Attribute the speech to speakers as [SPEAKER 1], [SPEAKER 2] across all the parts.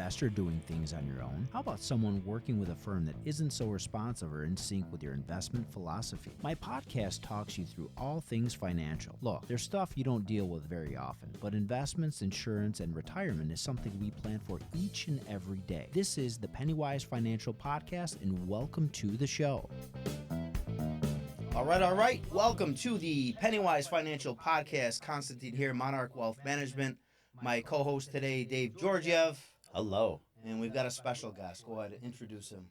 [SPEAKER 1] investor doing things on your own? How about someone working with a firm that isn't so responsive or in sync with your investment philosophy? My podcast talks you through all things financial. Look, there's stuff you don't deal with very often, but investments, insurance, and retirement is something we plan for each and every day. This is the Pennywise Financial Podcast, and welcome to the show. All right. Welcome to the Pennywise Financial Podcast. Constantine here, Monarch Wealth Management. My co-host today, Dave Georgiev.
[SPEAKER 2] Hello.
[SPEAKER 1] And we've got a special guest. Go ahead and introduce him.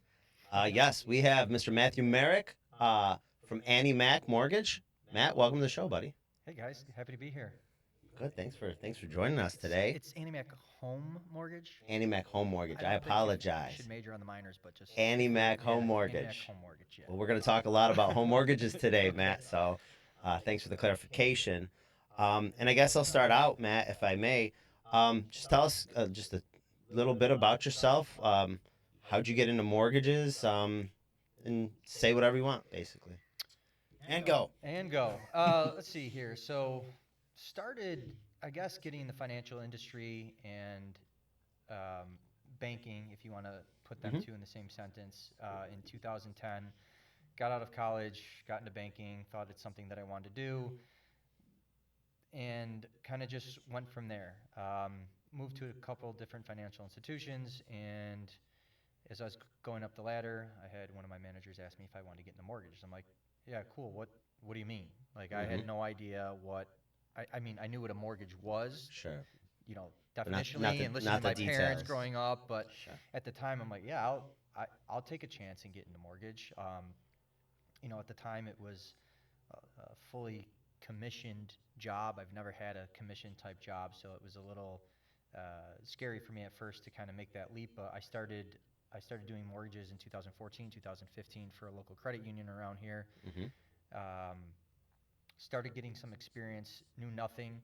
[SPEAKER 2] Yes, we have Mr. Matthew Merrick from AnnieMac Mortgage. Matt, welcome to the show, buddy.
[SPEAKER 3] Hey guys, happy to be here.
[SPEAKER 2] Good, thanks for joining us today.
[SPEAKER 3] It's AnnieMac Home Mortgage.
[SPEAKER 2] AnnieMac Home Mortgage. I apologize.
[SPEAKER 3] Should major on the minors, but just
[SPEAKER 2] AnnieMac Home Mortgage.
[SPEAKER 3] AnnieMac Home Mortgage. Yeah.
[SPEAKER 2] Well, we're going to talk a lot about home mortgages today, Matt. So, thanks for the clarification. And I guess I'll start out, Matt, if I may. Just tell us just a little bit about yourself. How'd you get into mortgages? And say whatever you want, basically.
[SPEAKER 1] And go.
[SPEAKER 3] Let's see here. So, started, I guess, getting in the financial industry and banking, if you want to put them two in the same sentence, in 2010. Got out of college, got into banking, thought it's something that I wanted to do, and kind of just went from there. Moved to a couple different financial institutions, and as I was going up the ladder, I had one of my managers ask me if I wanted to get into mortgage. I'm like, yeah, cool. What do you mean? Like, I had no idea what. I mean, I knew what a mortgage was.
[SPEAKER 2] Sure.
[SPEAKER 3] You know, definitionally, and listening to my parents growing up. But at the time, I'm like, yeah, I'll take a chance and get into mortgage. You know, at the time, it was a fully commissioned job. I've never had a commission type job, so it was a little scary for me at first to kind of make that leap. But I started doing mortgages in 2014, 2015 for a local credit union around here. Started getting some experience, knew nothing.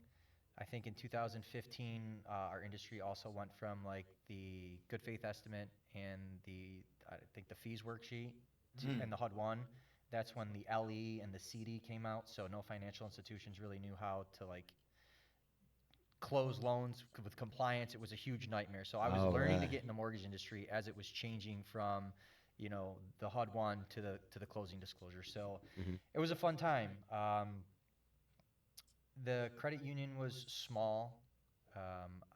[SPEAKER 3] I think in 2015, our industry also went from like the good faith estimate and I think the fees worksheet and the HUD-1. That's when the LE and the CD came out. So no financial institutions really knew how to like close loans with compliance. It was a huge nightmare. So I was learning to get in the mortgage industry as it was changing from, you know, the HUD-1 to the closing disclosure. So it was a fun time. The credit union was small.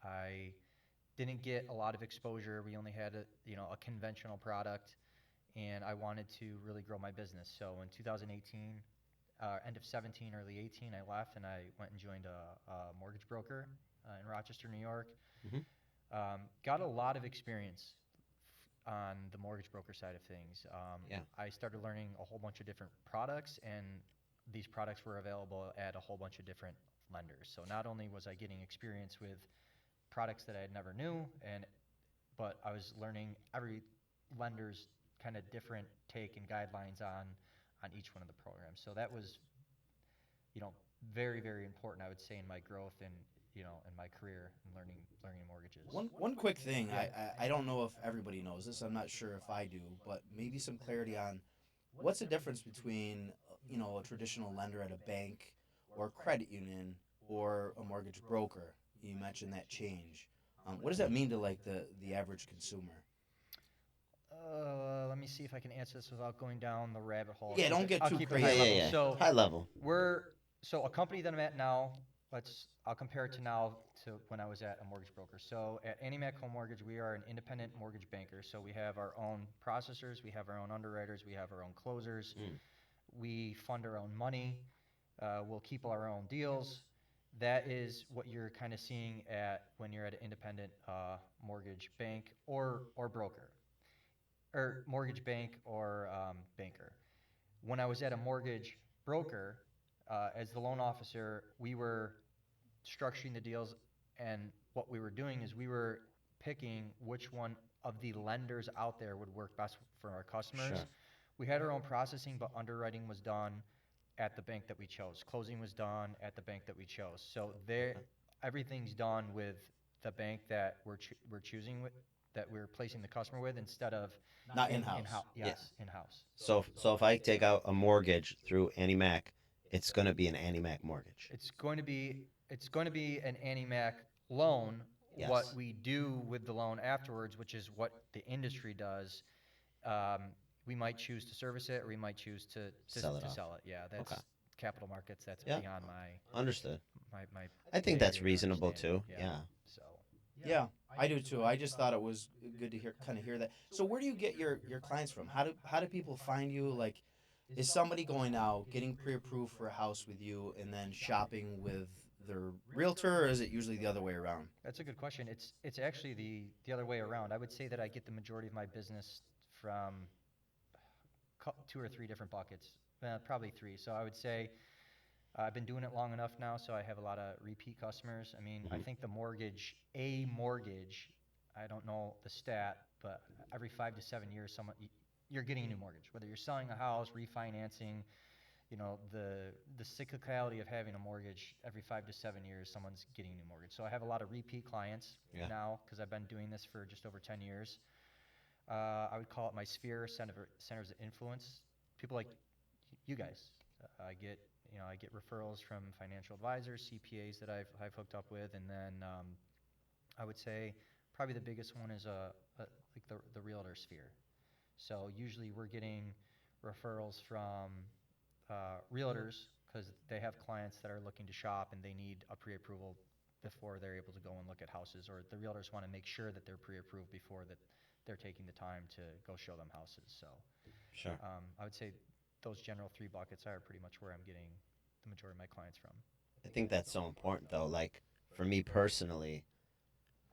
[SPEAKER 3] I didn't get a lot of exposure. We only had a conventional product, and I wanted to really grow my business. So in 2018, end of 17, early 18, I left and I went and joined a mortgage broker in Rochester, New York. Got a lot of experience on the mortgage broker side of things. I started learning a whole bunch of different products, and these products were available at a whole bunch of different lenders. So not only was I getting experience with products that I had never knew, but I was learning every lender's kind of different take and guidelines on each one of the programs. So that was, very, very important, I would say, in my growth and, in my career and learning mortgages.
[SPEAKER 1] One quick thing, I don't know if everybody knows this. I'm not sure if I do, but maybe some clarity on what's the difference between, a traditional lender at a bank or credit union or a mortgage broker. You mentioned that change. What does that mean to like the average consumer?
[SPEAKER 3] Let me see if I can answer this without going down the rabbit hole.
[SPEAKER 1] Yeah, don't get too crazy.
[SPEAKER 2] Yeah. So high level.
[SPEAKER 3] So a company that I'm at now, I'll compare it to now to when I was at a mortgage broker. So at AnnieMac Home Mortgage, we are an independent mortgage banker. So we have our own processors, we have our own underwriters, we have our own closers. We fund our own money. We'll keep our own deals. That is what you're kind of seeing when you're at an independent mortgage bank or broker, or mortgage bank or banker. When I was at a mortgage broker, as the loan officer, we were structuring the deals, and what we were doing is we were picking which one of the lenders out there would work best for our customers. Sure. We had our own processing, but underwriting was done at the bank that we chose. Closing was done at the bank that we chose. So everything's done with the bank that we're choosing with, that we're placing the customer with, instead of
[SPEAKER 1] not in-house.
[SPEAKER 3] Yes, in-house.
[SPEAKER 2] So if I take out a mortgage through AnnieMac, it's going to be an AnnieMac mortgage.
[SPEAKER 3] It's going to be an AnnieMac loan
[SPEAKER 2] Yes.
[SPEAKER 3] What we do with the loan afterwards, which is what the industry does, we might choose to service it, or we might choose to
[SPEAKER 2] Sell it
[SPEAKER 3] to
[SPEAKER 2] off.
[SPEAKER 3] sell it. Yeah, that's
[SPEAKER 2] Okay.
[SPEAKER 3] capital markets. That's
[SPEAKER 2] Yeah.
[SPEAKER 3] beyond
[SPEAKER 2] Understood.
[SPEAKER 3] my
[SPEAKER 2] I think
[SPEAKER 3] pay
[SPEAKER 2] that's
[SPEAKER 3] grade or
[SPEAKER 2] reasonable
[SPEAKER 3] understanding.
[SPEAKER 2] too.
[SPEAKER 3] Yeah.
[SPEAKER 2] Yeah.
[SPEAKER 3] So
[SPEAKER 4] Yeah, I do too. I just thought it was good to hear that. So where do you get your clients from? How do people find you? Like, is somebody going out getting pre-approved for a house with you and then shopping with their realtor, or is it usually the other way around?
[SPEAKER 3] that's a good question. It's actually the other way around. I would say that I get the majority of my business from two or three different buckets, probably three. So I would say I've been doing it long enough now, so I have a lot of repeat customers. I mean, I
[SPEAKER 2] Mhm.
[SPEAKER 3] think a mortgage, I don't know the stat, but every 5 to 7 years, you're getting a new mortgage. Whether you're selling a house, refinancing, the cyclicality of having a mortgage every 5 to 7 years, someone's getting a new mortgage. So I have a lot of repeat clients
[SPEAKER 2] Yeah.
[SPEAKER 3] now because I've been doing this for just over 10 years. I would call it my centers of influence. People like you guys. I get referrals from financial advisors, CPAs that I've hooked up with, and then I would say probably the biggest one is like the realtor sphere. So usually we're getting referrals from realtors because they have clients that are looking to shop and they need a pre-approval before they're able to go and look at houses, or the realtors want to make sure that they're pre-approved before that they're taking the time to go show them houses. So
[SPEAKER 2] Sure.
[SPEAKER 3] I would say those general three buckets are pretty much where I'm getting the majority of my clients from.
[SPEAKER 2] I think that's so important though. Like for me personally,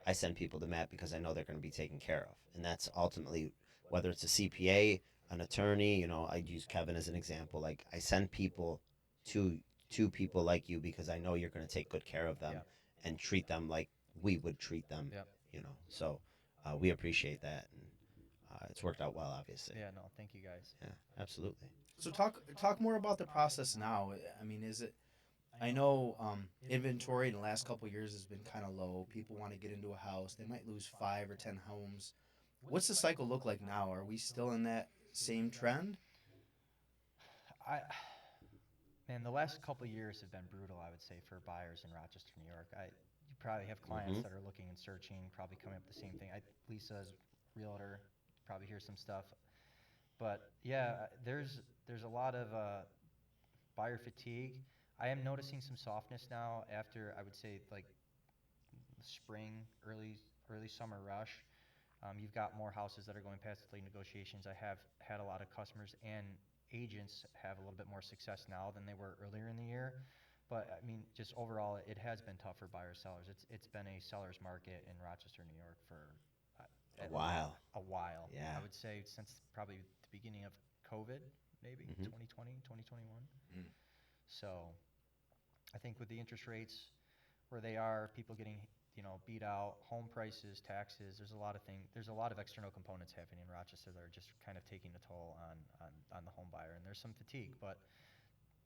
[SPEAKER 2] I send people to Matt because I know they're going to be taken care of, and that's ultimately whether it's a CPA, an attorney. I use Kevin as an example. Like I send people to people like you because I know you're going to take good care of them
[SPEAKER 3] Yeah.
[SPEAKER 2] and treat them like we would treat them.
[SPEAKER 3] Yep.
[SPEAKER 2] So we appreciate that, and it's worked out well, obviously.
[SPEAKER 3] Yeah. No. Thank you guys.
[SPEAKER 2] Yeah, absolutely.
[SPEAKER 4] So talk more about the process now. I mean, is it? I know inventory in the last couple of years has been kind of low. People want to get into a house. They might lose 5 or 10 homes. What's the cycle look like now? Are we still in that same trend?
[SPEAKER 3] I Man, the last couple of years have been brutal, I would say, for buyers in Rochester, New York. You probably have clients
[SPEAKER 2] Hmm.
[SPEAKER 3] that are looking and searching, probably coming up with the same thing. Lisa's realtor, probably hears some stuff. But yeah, there's a lot of buyer fatigue. I am noticing some softness now after, I would say, like spring, early summer rush. You've got more houses that are going past the late negotiations. I have had a lot of customers and agents have a little bit more success now than they were earlier in the year. But I mean, just overall, it has been tough for buyers sellers. It's been a seller's market in Rochester, New York for
[SPEAKER 2] A while.
[SPEAKER 3] a while.
[SPEAKER 2] Yeah.
[SPEAKER 3] I would say since probably the beginning of COVID, maybe
[SPEAKER 2] Mhm.
[SPEAKER 3] 2020, 2021.
[SPEAKER 4] Mm.
[SPEAKER 3] So I think with the interest rates where they are, people getting beat out, home prices, taxes. There's a lot of external components happening in Rochester that are just kind of taking a toll on the home buyer, and there's some fatigue. But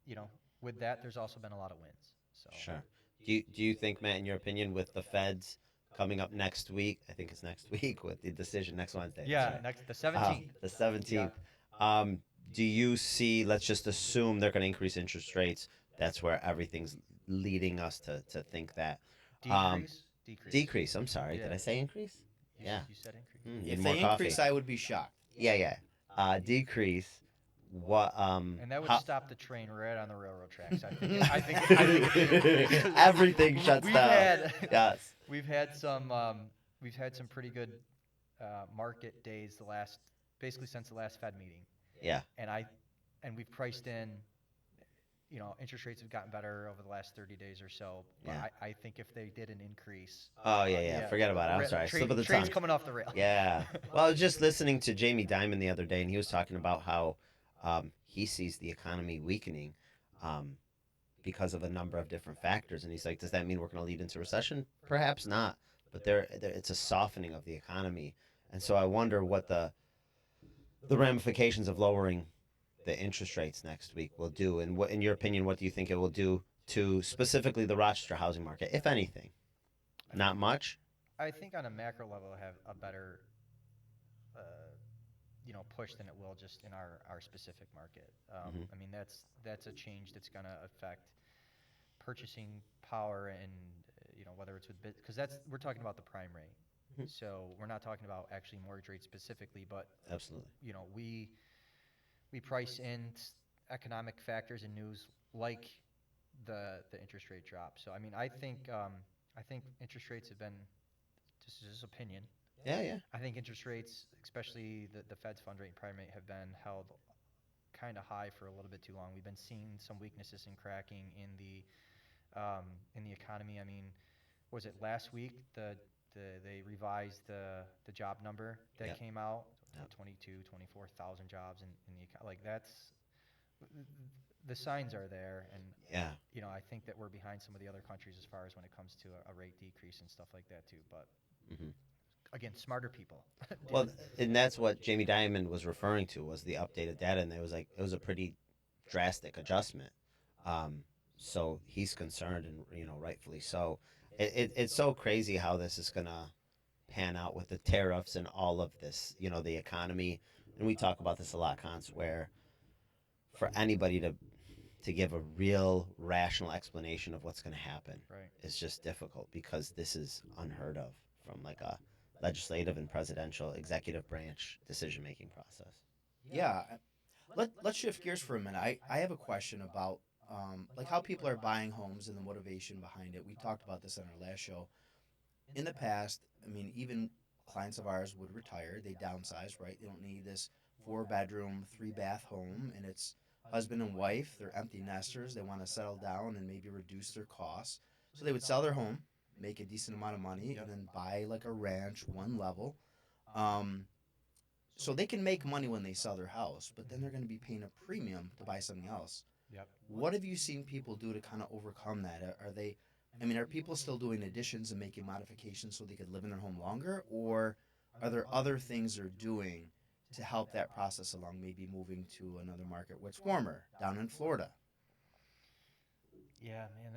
[SPEAKER 3] you know, with that, there's also been a lot of wins. So
[SPEAKER 2] Sure. Do you think, Matt, in your opinion, with the Feds coming up next week, I think it's next week with the decision next Wednesday. That's
[SPEAKER 3] yeah,
[SPEAKER 2] right.
[SPEAKER 3] next the 17th.
[SPEAKER 2] The 17th. Do you see, let's just assume they're going to increase interest rates. That's where everything's leading us to think that. Um, decrease. I'm sorry.
[SPEAKER 3] Yeah.
[SPEAKER 2] Did I say increase? Yeah.
[SPEAKER 3] You said increase.
[SPEAKER 2] Need
[SPEAKER 4] If
[SPEAKER 2] more
[SPEAKER 4] they
[SPEAKER 2] coffee.
[SPEAKER 4] increase, I would be shocked.
[SPEAKER 2] Yeah. Decrease. What?
[SPEAKER 3] And that would
[SPEAKER 2] how-
[SPEAKER 3] stop the train right on the railroad tracks. I think
[SPEAKER 2] Everything shuts
[SPEAKER 3] we've
[SPEAKER 2] down.
[SPEAKER 3] had
[SPEAKER 2] Yes.
[SPEAKER 3] we've had some pretty good market days basically since the last Fed meeting,
[SPEAKER 2] Yeah.
[SPEAKER 3] and we've priced in. Interest rates have gotten better over the last 30 days or so. But
[SPEAKER 2] Yeah.
[SPEAKER 3] I think if they did an increase,
[SPEAKER 2] Oh yeah. Forget about it. I'm sorry. Slip of the
[SPEAKER 3] train's
[SPEAKER 2] tongue.
[SPEAKER 3] coming off the rail.
[SPEAKER 2] Yeah. Well, I was just listening to Jamie Dimon the other day, and he was talking about how he sees the economy weakening because of a number of different factors. And he's like, does that mean we're going to lead into recession? Perhaps not. But it's a softening of the economy. And so I wonder what the ramifications of lowering the interest rates next week will do. And what, in your opinion, what do you think it will do to specifically the Rochester housing market, if anything? Not much?
[SPEAKER 3] I think on a macro level, have a better uh, push than it will just in our specific market.
[SPEAKER 2] Mhm.
[SPEAKER 3] I mean, that's a change that's going to affect purchasing power and whether it's with because we're talking about the prime rate.
[SPEAKER 2] Mhm.
[SPEAKER 3] So we're not talking about actually mortgage rate specifically, but
[SPEAKER 2] Absolutely.
[SPEAKER 3] we price in economic factors and news like the interest rate drop. So I mean, I think interest rates have been, this is just opinion.
[SPEAKER 2] Yeah, yeah.
[SPEAKER 3] I think interest rates, especially the Fed's fund rate and prime rate, have been held kind of high for a little bit too long. We've been seeing some weaknesses in cracking in the economy. I mean, was it last week they revised the job number that
[SPEAKER 2] Yep.
[SPEAKER 3] came out?
[SPEAKER 2] Yep.
[SPEAKER 3] 24,000 jobs in the like that's the signs are there, and
[SPEAKER 2] Yeah.
[SPEAKER 3] I think that we're behind some of the other countries as far as when it comes to a rate decrease and stuff like that too. But
[SPEAKER 2] Hmm.
[SPEAKER 3] again, smarter people.
[SPEAKER 2] Well, and that's what Jamie Dimon was referring to was the updated data, and it was a pretty drastic adjustment. Um, so he's concerned, and rightfully so. It's so crazy how this is gonna pan out with the tariffs and all of this. The economy, and we talk about this a lot, Cons, where for anybody to give a real rational explanation of what's going to happen
[SPEAKER 3] Right.
[SPEAKER 2] is just difficult because this is unheard of from like a legislative and presidential executive branch decision making process.
[SPEAKER 4] Yeah. Let's shift gears for a minute. I have a question about like how people are buying homes and the motivation behind it. We talked about this on our last show. In the past, I mean, even clients of ours would retire. They downsize, right? They don't need this 4-bedroom, 3-bath home, and it's husband and wife. They're empty nesters. They want to settle down and maybe reduce their costs. So they would sell their home, make a decent amount of money, and then buy like a ranch, one level. Um, so they can make money when they sell their house, but then they're going to be paying a premium to buy something else.
[SPEAKER 3] Yep.
[SPEAKER 4] What have you seen people do to kind of overcome that? Are they, I mean, are people still doing additions and making modifications so they could live in their home longer, or are there other things they're doing to help that process along? Maybe moving to another market where it's warmer, down in Florida.
[SPEAKER 3] Yeah, man,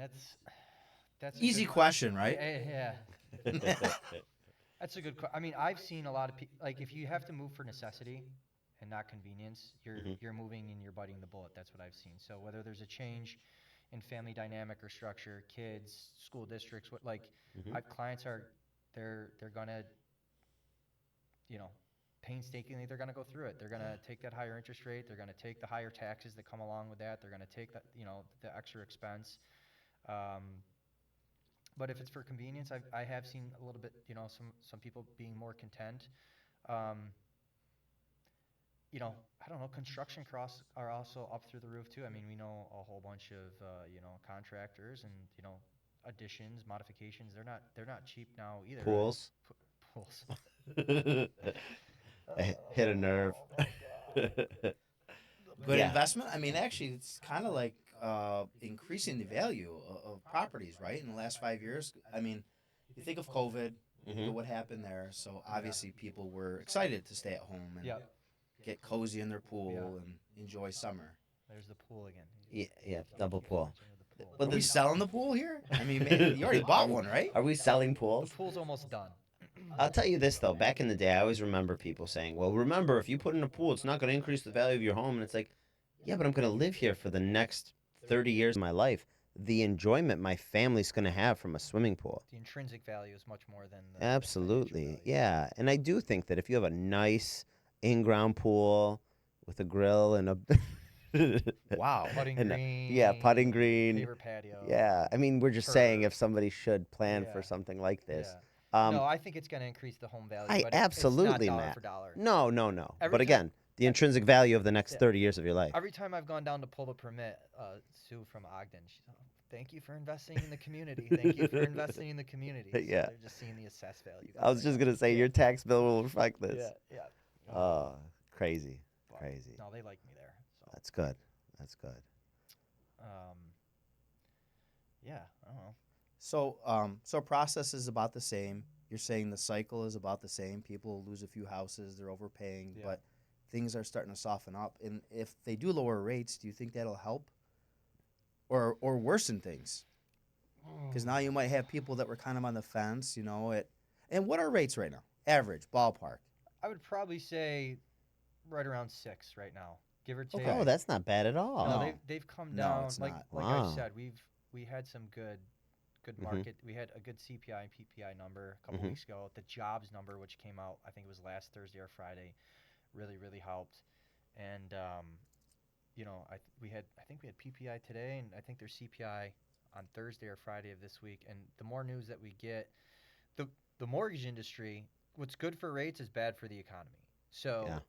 [SPEAKER 3] that's a
[SPEAKER 4] Easy
[SPEAKER 3] good,
[SPEAKER 4] question, right?
[SPEAKER 3] yeah. That's a good. I mean, I've seen a lot of people. Like, if you have to move for necessity and not convenience,
[SPEAKER 2] Mhm.
[SPEAKER 3] you're moving and you're biting the bullet. That's what I've seen. So whether there's a change in family dynamic or structure, kids, school districts, what like,
[SPEAKER 2] Mhm.
[SPEAKER 3] I've clients are, they're gonna, you know, painstakingly they're gonna go through it. They're gonna take that higher interest rate. They're gonna take the higher taxes that come along with that. They're gonna take that, the extra expense. Um, but if it's for convenience, I have seen a little bit, some people being more content. Um, I don't know, construction costs are also up through the roof too. I mean, we know a whole bunch of, contractors and, additions, modifications. They're not cheap now either. Right?
[SPEAKER 2] Pools.
[SPEAKER 3] Pools.
[SPEAKER 2] I hit a nerve.
[SPEAKER 4] Good
[SPEAKER 2] Yeah.
[SPEAKER 4] investment. I mean, actually, it's kind of like increasing the value of properties, right? In the last 5 years, I mean, you think of COVID, look at
[SPEAKER 2] Mhm.
[SPEAKER 4] what happened there. So obviously, people were excited to stay at home and
[SPEAKER 3] Yep.
[SPEAKER 4] get cozy in their pool
[SPEAKER 3] Yeah.
[SPEAKER 4] and enjoy summer.
[SPEAKER 3] There's the pool again.
[SPEAKER 2] Yeah, double pool.
[SPEAKER 3] Mentioned the pool.
[SPEAKER 2] Well,
[SPEAKER 4] Are we
[SPEAKER 2] the-
[SPEAKER 4] selling the pool here? I mean, man, you already bought one, right?
[SPEAKER 2] Are we selling
[SPEAKER 3] The
[SPEAKER 2] pools?
[SPEAKER 3] pool's almost done.
[SPEAKER 2] I'll tell you this though. Back in the day, I always remember people saying, "Well, remember, if you put in a pool, it's not going to increase the value of your home." And it's like, yeah, but I'm going to live here for the next 30 years of my life. The enjoyment my family's going to have from a swimming pool.
[SPEAKER 3] The intrinsic value is much more than the
[SPEAKER 2] Absolutely.
[SPEAKER 3] financial value.
[SPEAKER 2] Yeah. And I do think that if you have a nice in-ground pool with a grill and a
[SPEAKER 4] Wow.
[SPEAKER 3] Putting
[SPEAKER 2] and
[SPEAKER 3] green.
[SPEAKER 2] yeah, putting green.
[SPEAKER 3] Paver patio.
[SPEAKER 2] Yeah. I mean, we're just saying
[SPEAKER 3] turf.
[SPEAKER 2] if somebody should plan for
[SPEAKER 3] Yeah.
[SPEAKER 2] something like this.
[SPEAKER 3] Yeah. No, I think it's going to increase the home value, but
[SPEAKER 2] Absolutely,
[SPEAKER 3] it's not dollar
[SPEAKER 2] Matt.
[SPEAKER 3] for dollar.
[SPEAKER 2] No.
[SPEAKER 3] Every
[SPEAKER 2] But
[SPEAKER 3] time-
[SPEAKER 2] again, the intrinsic value of the next
[SPEAKER 3] Yeah.
[SPEAKER 2] 30 years of your life.
[SPEAKER 3] Every time I've gone down to pull the permit, Sue from Ogden, she's like, thank you for investing in the community. Thank you for investing in the community. So
[SPEAKER 2] Yeah.
[SPEAKER 3] They're just seeing the assessed value.
[SPEAKER 2] I was just going to say
[SPEAKER 3] Yeah.
[SPEAKER 2] your tax bill will reflect
[SPEAKER 3] Yeah,
[SPEAKER 2] this.
[SPEAKER 3] yeah.
[SPEAKER 2] Oh, crazy.
[SPEAKER 3] But,
[SPEAKER 2] Crazy.
[SPEAKER 3] No, they like me there. So,
[SPEAKER 2] That's good. That's good.
[SPEAKER 3] yeah, I don't know.
[SPEAKER 4] So process is about the same. You're saying the cycle is about the same. People lose a few houses, they're overpaying,
[SPEAKER 3] Yeah.
[SPEAKER 4] but things are starting to soften up. And if they do lower rates, do you think that'll help, or worsen things? Because now you might have people that were kind of on the fence, and what are rates right now? Average ballpark.
[SPEAKER 3] I would probably say right around 6 right now, give or take.
[SPEAKER 4] Okay.
[SPEAKER 2] Oh, that's not bad at all.
[SPEAKER 3] No,
[SPEAKER 4] No.
[SPEAKER 3] they've come
[SPEAKER 4] No,
[SPEAKER 3] down.
[SPEAKER 4] it's
[SPEAKER 3] like
[SPEAKER 4] not.
[SPEAKER 3] like
[SPEAKER 2] Wow.
[SPEAKER 3] I said, we had some good good
[SPEAKER 2] Mhm.
[SPEAKER 3] market. We had a good CPI and PPI number a couple
[SPEAKER 2] Mhm.
[SPEAKER 3] weeks ago. The jobs number, which came out, I think it was last Thursday or Friday, really helped. And I think we had PPI today, and I think there's CPI on Thursday or Friday of this week. And the more news that we get, the the mortgage industry, what's good for rates is bad for the economy. So
[SPEAKER 2] Yeah.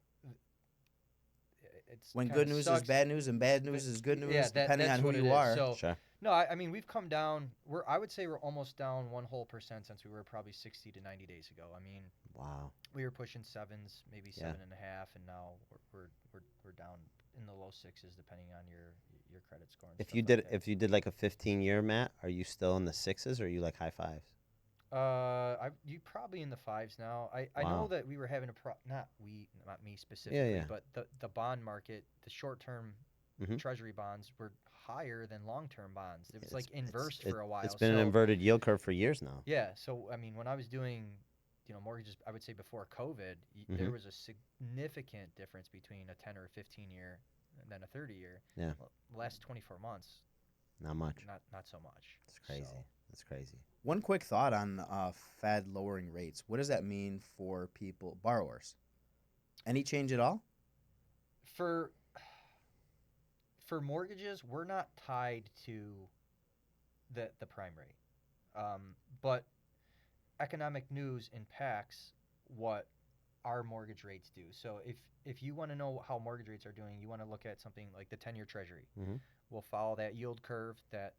[SPEAKER 3] it's
[SPEAKER 4] When
[SPEAKER 3] kind
[SPEAKER 4] good
[SPEAKER 3] of
[SPEAKER 4] news is
[SPEAKER 3] sucks.
[SPEAKER 4] bad news and bad news is good
[SPEAKER 3] Yeah,
[SPEAKER 4] news, depending
[SPEAKER 3] that's
[SPEAKER 4] on who
[SPEAKER 3] what it
[SPEAKER 4] you
[SPEAKER 3] is.
[SPEAKER 4] are.
[SPEAKER 3] So
[SPEAKER 2] Sure.
[SPEAKER 3] no, I mean we've come down. I would say we're almost down 1% since we were probably 60 to 90 days ago. I mean
[SPEAKER 2] Wow.
[SPEAKER 3] we were pushing sevens, maybe
[SPEAKER 2] Yeah.
[SPEAKER 3] 7.5, and now we're down in the low sixes depending on your credit score. And
[SPEAKER 2] If
[SPEAKER 3] stuff
[SPEAKER 2] you
[SPEAKER 3] like
[SPEAKER 2] did
[SPEAKER 3] that.
[SPEAKER 2] if you did like a 15-year, Matt, are you still in the sixes or are you like high fives?
[SPEAKER 3] You probably in the fives now. I
[SPEAKER 2] Wow.
[SPEAKER 3] know that we were having not me specifically,
[SPEAKER 2] yeah.
[SPEAKER 3] but the bond market, the short term
[SPEAKER 2] Mhm.
[SPEAKER 3] treasury bonds were higher than long term bonds. It was
[SPEAKER 2] It's
[SPEAKER 3] like inversed
[SPEAKER 2] it's
[SPEAKER 3] for a while.
[SPEAKER 2] it's been an
[SPEAKER 3] So
[SPEAKER 2] inverted yield curve for years now.
[SPEAKER 3] yeah, so I mean, when I was doing, mortgages, I would say before COVID, there
[SPEAKER 2] Mhm.
[SPEAKER 3] was a significant difference between a 10 or a 15 year and then a 30 year.
[SPEAKER 2] Yeah.
[SPEAKER 3] Well, the last 24 months,
[SPEAKER 2] Not much.
[SPEAKER 3] not so much.
[SPEAKER 2] It's crazy.
[SPEAKER 3] So,
[SPEAKER 2] That's crazy.
[SPEAKER 4] One quick thought on Fed lowering rates. What does that mean for borrowers? Any change at all?
[SPEAKER 3] for mortgages, we're not tied to the prime rate, but economic news impacts what our mortgage rates do. So if you want to know how mortgage rates are doing, you want to look at something like the 10-year Treasury.
[SPEAKER 2] Mhm.
[SPEAKER 3] We'll follow that yield curve, that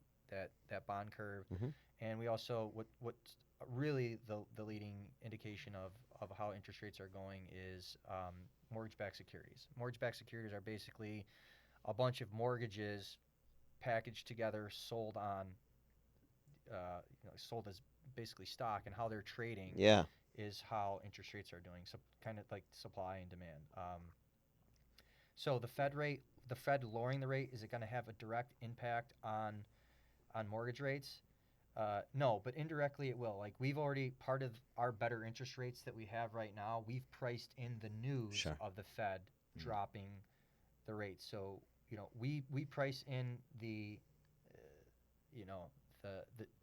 [SPEAKER 3] bond curve,
[SPEAKER 2] Mhm.
[SPEAKER 3] and we also what's really the leading indication of how interest rates are going is mortgage-backed securities. Mortgage-backed securities are basically a bunch of mortgages packaged together, sold on, sold as basically stock, and how they're trading
[SPEAKER 2] Yeah.
[SPEAKER 3] is how interest rates are doing. So kind of like supply and demand. So the Fed lowering the rate, is it going to have a direct impact on mortgage rates? No, but indirectly it will. Like we've already, part of our better interest rates that we have right now, we've priced in the news
[SPEAKER 2] Sure.
[SPEAKER 3] of the Fed dropping the rates. So we price in the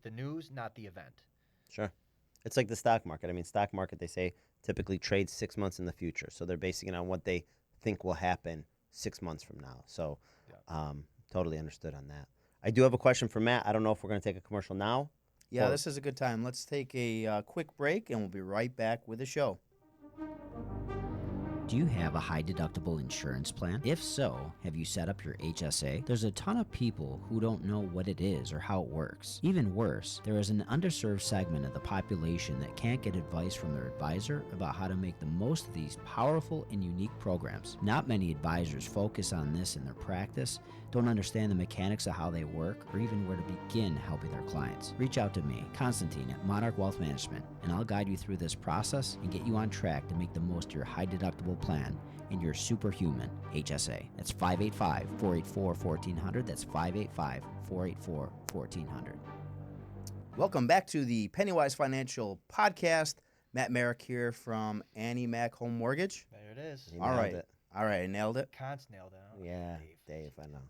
[SPEAKER 3] the news, not the event.
[SPEAKER 2] Sure. It's like the stock market. I mean, stock market, they say, typically trades 6 months in the future. So they're basing it on what they think will happen 6 months from now. So
[SPEAKER 3] Yeah.
[SPEAKER 2] totally understood on that. I do have a question for Matt. I don't know if we're going to take a commercial now.
[SPEAKER 4] Yeah,
[SPEAKER 2] Or-
[SPEAKER 4] this is a good time. Let's take a quick break, and we'll be right back with the show.
[SPEAKER 1] Do you have a high deductible insurance plan? If so, have you set up your HSA? There's a ton of people who don't know what it is or how it works. Even worse, there is an underserved segment of the population that can't get advice from their advisor about how to make the most of these powerful and unique programs. Not many advisors focus on this in their practice, don't understand the mechanics of how they work, or even where to begin helping their clients. Reach out to me, Constantine, at Monarch Wealth Management, and I'll guide you through this process and get you on track to make the most of your high deductible plan and your superhuman HSA. That's 585-484-1400. That's 585-484-1400.
[SPEAKER 4] Welcome back to the Pennywise Financial Podcast. Matt Merrick here from AnnieMac Home Mortgage.
[SPEAKER 3] There it is.
[SPEAKER 2] You
[SPEAKER 4] All
[SPEAKER 2] nailed
[SPEAKER 4] right.
[SPEAKER 2] it.
[SPEAKER 4] All right, I nailed it.
[SPEAKER 3] Const nailed it. Huh?
[SPEAKER 2] Yeah, Dave, I know.
[SPEAKER 3] Yeah.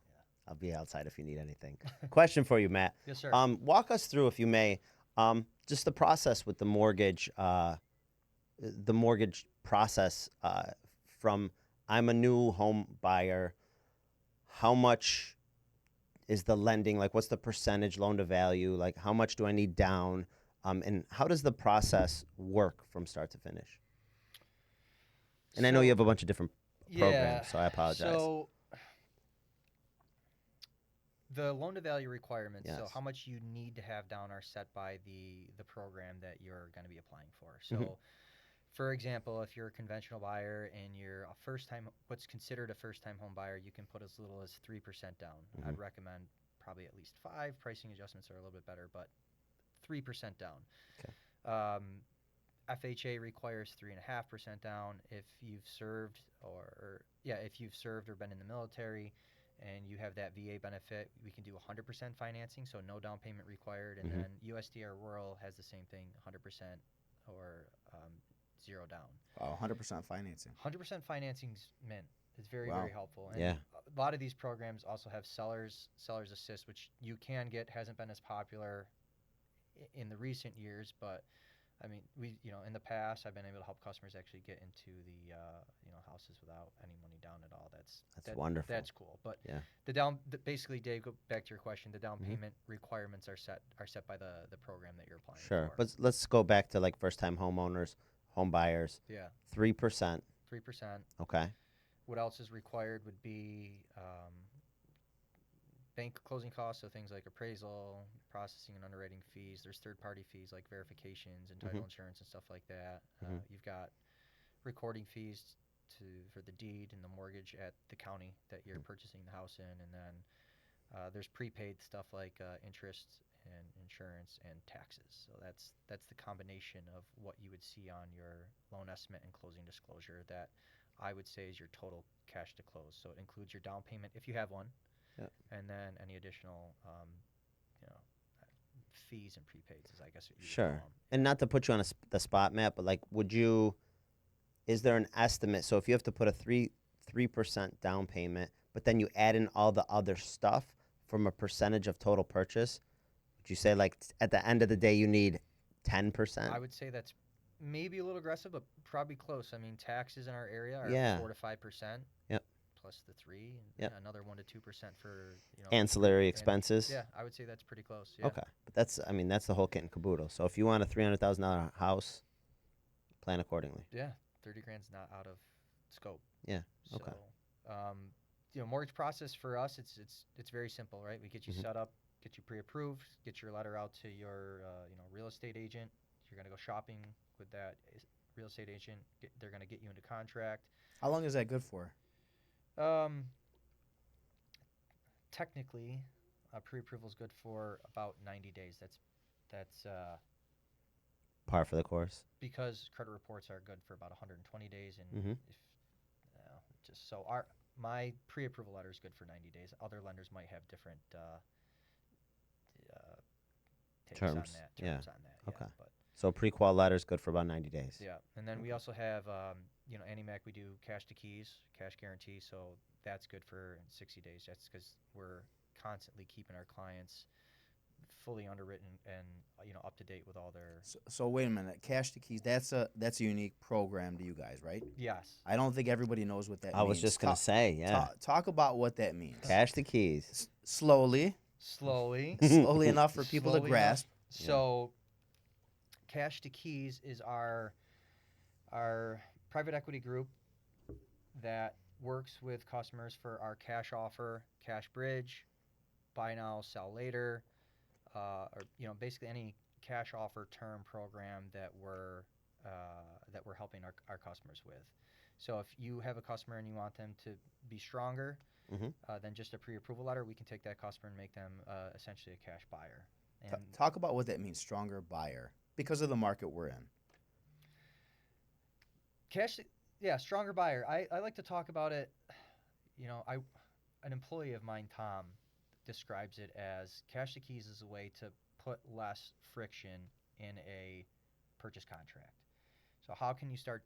[SPEAKER 2] I'll be outside if you need anything. Question for you, Matt.
[SPEAKER 3] Yes, sir.
[SPEAKER 2] Walk us through, if you may, just the process with the mortgage process from I'm a new home buyer. How much is the lending? Like, what's the percentage loan to value? Like, how much do I need down? And how does the process work from start to finish? And I know you have a bunch of different programs, so I apologize.
[SPEAKER 3] So the loan to value requirements, so
[SPEAKER 2] Yes.
[SPEAKER 3] how much you need to have down, are set by the program that you're going to be applying for. So
[SPEAKER 2] Mhm.
[SPEAKER 3] for example, if you're a conventional buyer and you're a what's considered a first-time home buyer, you can put as little as 3% down.
[SPEAKER 2] Mhm.
[SPEAKER 3] I'd recommend probably at least 5. Pricing adjustments are a little bit better, but 3% down.
[SPEAKER 2] Okay.
[SPEAKER 3] FHA requires 3.5% down. If you've served if you've served or been in the military and you have that VA benefit, we can do 100% financing, so no down payment required. And
[SPEAKER 2] Mhm.
[SPEAKER 3] then USDR Rural has the same thing, 100% or 0 down.
[SPEAKER 4] 100% financing.
[SPEAKER 3] 100% financing's mint. It's very,
[SPEAKER 4] Wow.
[SPEAKER 3] very helpful. And
[SPEAKER 2] Yeah.
[SPEAKER 3] a lot of these programs also have sellers assist, which you can get, hasn't been as popular in the recent years, but I mean, in the past, I've been able to help customers actually get into the, houses without any money down at all.
[SPEAKER 2] That's wonderful.
[SPEAKER 3] That's cool. But
[SPEAKER 2] Yeah.
[SPEAKER 3] basically, Dave, go back to your question. The down
[SPEAKER 2] Mhm.
[SPEAKER 3] payment requirements are set by the program that you're applying
[SPEAKER 2] Sure.
[SPEAKER 3] for.
[SPEAKER 2] But let's go back to like first-time homeowners, home buyers.
[SPEAKER 3] Yeah,
[SPEAKER 2] 3%.
[SPEAKER 3] 3%.
[SPEAKER 2] Okay.
[SPEAKER 3] What else is required would be bank closing costs, so things like appraisal, processing and underwriting fees. There's third-party fees like verifications and title insurance and stuff like that. You've got recording fees for the deed and the mortgage at the county that you're purchasing the house in, and then there's prepaid stuff like interest and insurance and taxes. So that's the combination of what you would see on your loan estimate and closing disclosure that I would say is your total cash to close. So it includes your down payment if you have one, and then any additional fees and prepaids, is I guess what you would call
[SPEAKER 2] Sure.
[SPEAKER 3] 'em.
[SPEAKER 2] And not to put you on the spot, Matt, but like, is there an estimate? So if you have to put a 3% down payment, but then you add in all the other stuff from a percentage of total purchase, would you say like at the end of the day you need 10%?
[SPEAKER 3] I would say that's maybe a little aggressive, but probably close. I mean, taxes in our area are
[SPEAKER 2] Yeah.
[SPEAKER 3] 4 to 5%.
[SPEAKER 2] Yep.
[SPEAKER 3] Plus the 3, and
[SPEAKER 2] Yep.
[SPEAKER 3] another 1 to 2% for
[SPEAKER 2] Ancillary
[SPEAKER 3] and-
[SPEAKER 2] expenses.
[SPEAKER 3] Yeah, I would say that's pretty close. Yeah.
[SPEAKER 2] Okay, but that's the whole kit and caboodle. So if you want a $300,000 house, plan accordingly.
[SPEAKER 3] Yeah, 30 grand's not out of scope.
[SPEAKER 2] Yeah,
[SPEAKER 3] So,
[SPEAKER 2] okay.
[SPEAKER 3] mortgage process for us, it's very simple, right? We get you
[SPEAKER 2] Mhm.
[SPEAKER 3] set up, get you pre-approved, get your letter out to your real estate agent. You're gonna go shopping with that real estate agent. They're gonna get you into contract.
[SPEAKER 4] How long is that good for?
[SPEAKER 3] Technically, pre-approval is good for about 90 days. That's
[SPEAKER 2] Par for the course.
[SPEAKER 3] because credit reports are good for about 120 days, and
[SPEAKER 2] Mhm.
[SPEAKER 3] if just so my pre-approval letter is good for 90 days. Other lenders might have different takes on
[SPEAKER 2] Terms,
[SPEAKER 3] that.
[SPEAKER 2] yeah.
[SPEAKER 3] Terms on that. Yeah,
[SPEAKER 2] Okay.
[SPEAKER 3] but
[SPEAKER 2] So pre-qual letter is good for about 90 days.
[SPEAKER 3] yeah, and then we also have AnnieMac. We do cash to keys, cash guarantee. So that's good for 60 days. That's because we're constantly keeping our clients fully underwritten and up to date with all their.
[SPEAKER 4] So wait a minute, cash to keys. That's a unique program to you guys, right?
[SPEAKER 3] Yes.
[SPEAKER 4] I don't think everybody knows what that means.
[SPEAKER 2] I was just gonna say, yeah.
[SPEAKER 4] Talk about what that means.
[SPEAKER 2] Cash the keys.
[SPEAKER 4] Slowly enough for people to
[SPEAKER 3] Slowly
[SPEAKER 4] grasp.
[SPEAKER 3] enough. So, Cash to Keys is our private equity group that works with customers for our cash offer, cash bridge, buy now, sell later, or basically any cash offer term program that we're helping our customers with. So if you have a customer and you want them to be stronger than just a pre-approval letter, we can take that customer and make them essentially a cash buyer. And
[SPEAKER 4] Talk about what that means, stronger buyer, because of the market we're in.
[SPEAKER 3] Stronger buyer. I like to talk about it. An employee of mine, Tom, describes it as cash to keys is a way to put less friction in a purchase contract. So how can you start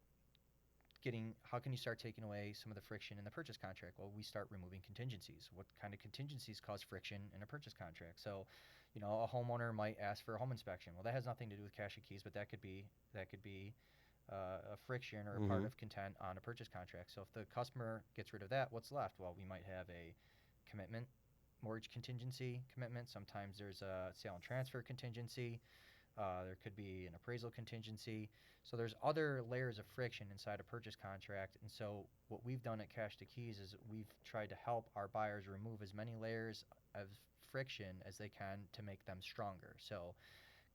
[SPEAKER 3] taking away some of the friction in the purchase contract? Well, we start removing contingencies. What kind of contingencies cause friction in a purchase contract? So, a homeowner might ask for a home inspection. Well, that has nothing to do with cash to keys, but that could be a friction or a part of content on a purchase contract. So if the customer gets rid of that, what's left? Well, we might have a commitment, mortgage contingency commitment. Sometimes there's a sale and transfer contingency. There could be an appraisal contingency. So there's other layers of friction inside a purchase contract. And so what we've done at Cash to Keys is we've tried to help our buyers remove as many layers of friction as they can to make them stronger. So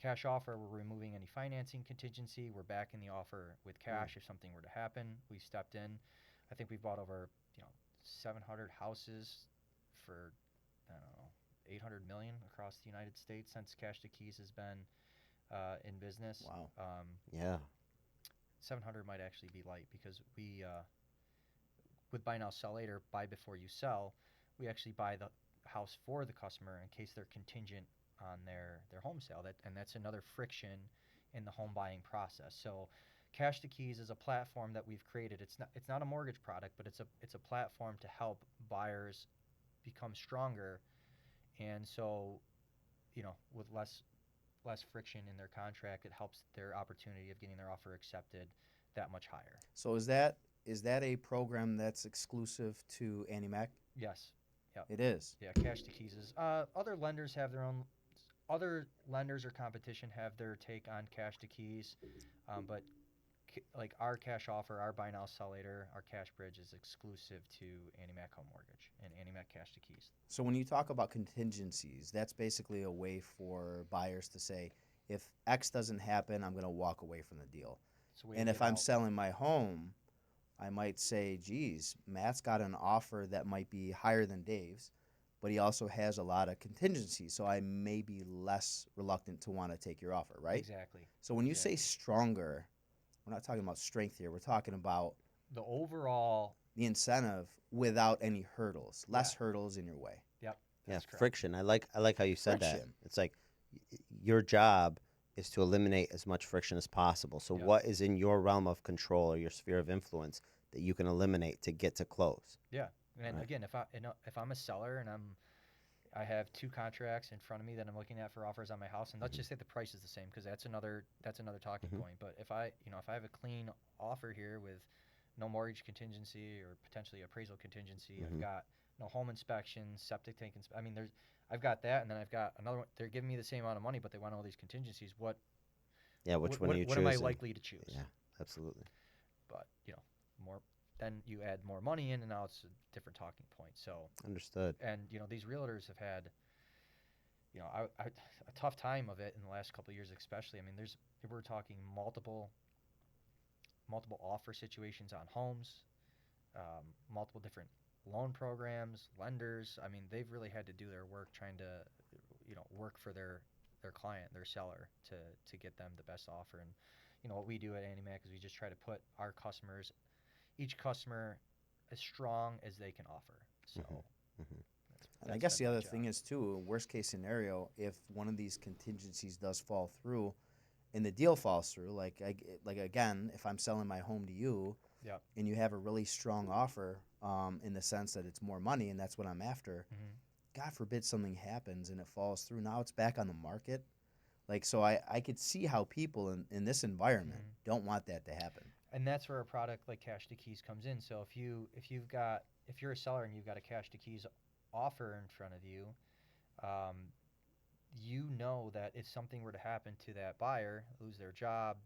[SPEAKER 3] cash offer, we're removing any financing contingency. We're backing the offer with cash if something were to happen. We stepped in. I think we've bought over 700 houses for, I don't know, 800 million across the United States since Cash to Keys has been in business.
[SPEAKER 4] Wow.
[SPEAKER 2] Yeah.
[SPEAKER 3] 700 might actually be light because we, with buy now, sell later, buy before you sell, we actually buy the house for the customer in case they're contingent on their home sale. That's another friction in the home buying process. So Cash to Keys is a platform that we've created. It's not a mortgage product, but it's a platform to help buyers become stronger, and so with less less friction in their contract. It helps their opportunity of getting their offer accepted that much higher.
[SPEAKER 4] So is that a program that's exclusive to AnnieMac?
[SPEAKER 3] Yes. Yep.
[SPEAKER 4] It is.
[SPEAKER 3] Yeah, cash to keys is. Other lenders have their own. Other lenders or competition have their take on cash to keys, but like our cash offer, our buy now sell later, our cash bridge is exclusive to AnnieMac Home Mortgage and AnnieMac Cash to Keys.
[SPEAKER 4] So when you talk about contingencies, that's basically a way for buyers to say, if X doesn't happen, I'm going to walk away from the deal. And if I'm selling my home, I might say, geez, Matt's got an offer that might be higher than Dave's, but he also has a lot of contingencies, so I may be less reluctant to want to take your offer, right?
[SPEAKER 3] Exactly.
[SPEAKER 4] So when you say stronger, we're not talking about strength here. We're talking about
[SPEAKER 3] the overall,
[SPEAKER 4] the incentive without any hurdles, less hurdles in your way.
[SPEAKER 3] Yep.
[SPEAKER 2] Yeah,
[SPEAKER 3] Correct.
[SPEAKER 2] friction. I like how you said that.
[SPEAKER 4] Friction.
[SPEAKER 2] It's like your job is to eliminate as much friction as possible. So
[SPEAKER 3] Yep.
[SPEAKER 2] what is in your realm of control or your sphere of influence that you can eliminate to get to close?
[SPEAKER 3] Yeah. And
[SPEAKER 2] Right.
[SPEAKER 3] again, if I'm a seller and I have 2 contracts in front of me that I'm looking at for offers on my house, and let's just say the price is the same, because that's another talking point. But if I have a clean offer here with no mortgage contingency or potentially appraisal contingency, I've got no home inspection, septic tank I mean, I've got that, and then I've got another one. They're giving me the same amount of money, but they want all these contingencies. What
[SPEAKER 2] Which one are you
[SPEAKER 3] what
[SPEAKER 2] choosing?
[SPEAKER 3] am I likely to choose?
[SPEAKER 2] Yeah, absolutely.
[SPEAKER 3] But more. Then you add more money in, and now it's a different talking point. So
[SPEAKER 2] Understood.
[SPEAKER 3] and these realtors have had a tough time of it in the last couple of years, especially. I mean, we're talking multiple offer situations on homes, multiple different loan programs, lenders. I mean, they've really had to do their work trying to work for their client, their seller, to get them the best offer. And what we do at AnnieMac is we just try to put our customers, each customer, as strong as they can offer. So
[SPEAKER 4] And I guess the other thing is, too, worst case scenario, if one of these contingencies does fall through and the deal falls through, like again, if I'm selling my home to you and you have a really strong offer in the sense that it's more money and that's what I'm after, God forbid something happens and it falls through. Now it's back on the market. Like, so I could see how people in this environment don't want that to happen.
[SPEAKER 3] And that's where a product like Cash to Keys comes in. So if you're a seller and you've got a Cash to Keys offer in front of you, you know that if something were to happen to that buyer, lose their job,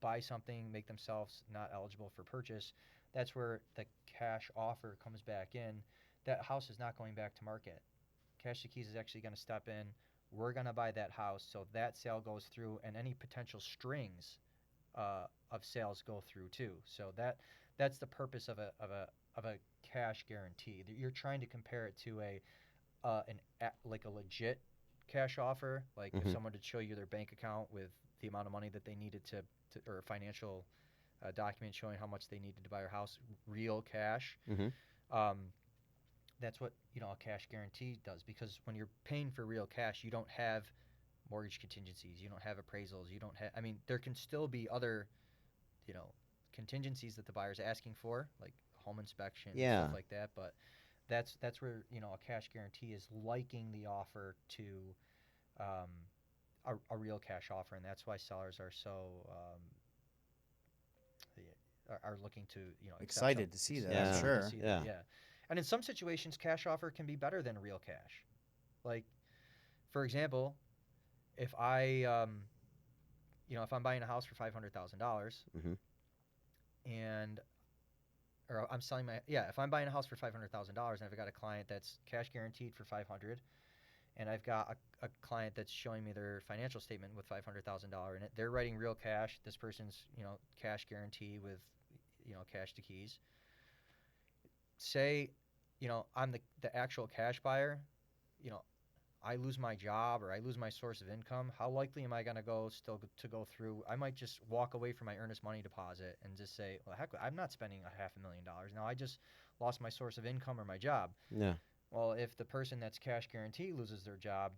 [SPEAKER 3] buy something, make themselves not eligible for purchase, that's where the cash offer comes back in. That house is not going back to market. Cash to Keys is actually going to step in. We're going to buy that house, so that sale goes through, and any potential strings of sales go through too. So that's the purpose of a cash guarantee. You're trying to compare it to like a legit cash offer, like if someone did show you their bank account with the amount of money that they needed to or a financial document showing how much they needed to buy your house, real cash. That's what a cash guarantee does, because when you're paying for real cash, you don't have mortgage contingencies, you don't have appraisals, you don't have. I mean, there can still be other, contingencies that the buyer's asking for, like home inspection and stuff like that. But that's where a cash guarantee is liking the offer to a real cash offer, and that's why sellers are so are looking to
[SPEAKER 4] Excited to see that, I'm sure.
[SPEAKER 3] Yeah. And in some situations, cash offer can be better than real cash. Like, for example, if if I'm buying a house for $500,000, if I'm buying a house for $500,000 and I've got a client that's cash guaranteed for $500,000, and I've got a client that's showing me their financial statement with $500,000 in it, they're writing real cash. This person's cash guarantee with Cash to Keys. Say, I'm the actual cash buyer, I lose my job or I lose my source of income. How likely am I going to go through? I might just walk away from my earnest money deposit and just say, well, heck, I'm not spending $500,000. Now I just lost my source of income or my job.
[SPEAKER 2] Yeah.
[SPEAKER 3] Well, if the person that's cash guarantee loses their job,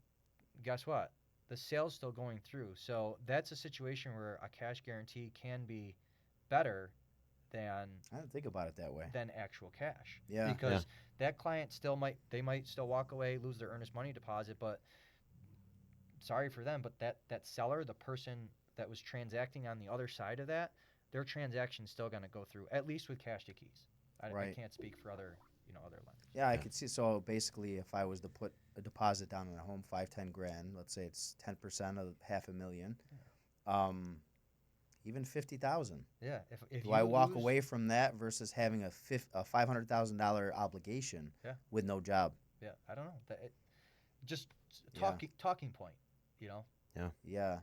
[SPEAKER 3] guess what? The sale's still going through. So that's a situation where a cash guarantee can be better than
[SPEAKER 4] I didn't think about it that way.
[SPEAKER 3] Than actual cash.
[SPEAKER 4] Yeah.
[SPEAKER 3] Because that client might still walk away, lose their earnest money deposit, but sorry for them, but that seller, the person that was transacting on the other side of that, their transaction's still going to go through, at least with cash to keys. I
[SPEAKER 4] Right.
[SPEAKER 3] can't speak for other lenders.
[SPEAKER 4] Yeah, I could see. So basically, if I was to put a deposit down on a home, 5-10 grand, let's say it's 10% of $500,000, even 50,000.
[SPEAKER 3] Yeah. If
[SPEAKER 4] Do
[SPEAKER 3] you
[SPEAKER 4] I walk
[SPEAKER 3] lose-
[SPEAKER 4] away from that versus having a $500,000 obligation
[SPEAKER 3] Yeah.
[SPEAKER 4] with no job?
[SPEAKER 3] Yeah, I don't know. Just
[SPEAKER 4] Yeah.
[SPEAKER 3] talking point,
[SPEAKER 4] Yeah.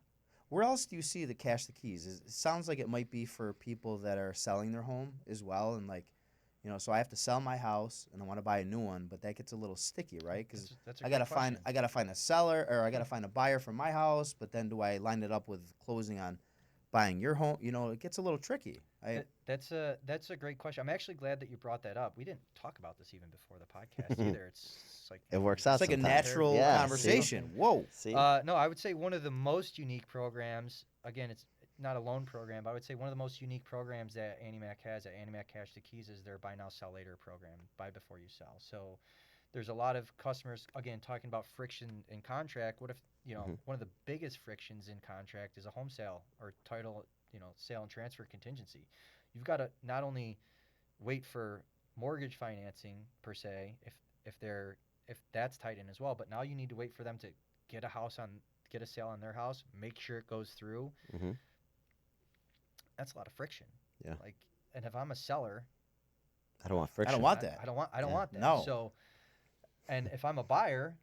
[SPEAKER 4] Where else do you see the cash to keys? It sounds like it might be for people that are selling their home as well, and like, so I have to sell my house and I want to buy a new one, but that gets a little sticky, right? Because
[SPEAKER 3] That's a
[SPEAKER 4] I
[SPEAKER 3] great
[SPEAKER 4] gotta find a seller, or I gotta find a buyer for my house, but then do I line it up with closing on buying your home? It gets a little tricky.
[SPEAKER 3] That's a great question. I'm actually glad that you brought that up. We didn't talk about this even before the podcast either. It's like
[SPEAKER 2] It works out
[SPEAKER 4] It's like a
[SPEAKER 2] sometimes.
[SPEAKER 4] natural
[SPEAKER 2] Yeah, see?
[SPEAKER 4] conversation. Whoa.
[SPEAKER 2] See?
[SPEAKER 3] No, I would say one of the most unique programs. Again, it's not a loan program, but I would say one of the most unique programs that AnnieMac has at AnnieMac Cash to Keys is their Buy Now Sell Later program. Buy before you sell. So there's a lot of customers, again, talking about friction in contract. What if one of the biggest frictions in contract is a home sale or title, sale and transfer contingency. You've got to not only wait for mortgage financing per se, if that's tied in as well, but now you need to wait for them to get a sale on their house, make sure it goes through.
[SPEAKER 2] Mm-hmm.
[SPEAKER 3] That's a lot of friction.
[SPEAKER 2] Yeah.
[SPEAKER 3] And if I'm a seller,
[SPEAKER 2] I don't want friction.
[SPEAKER 4] I don't want that.
[SPEAKER 3] I don't want that.
[SPEAKER 4] No.
[SPEAKER 3] So, and if I'm a buyer,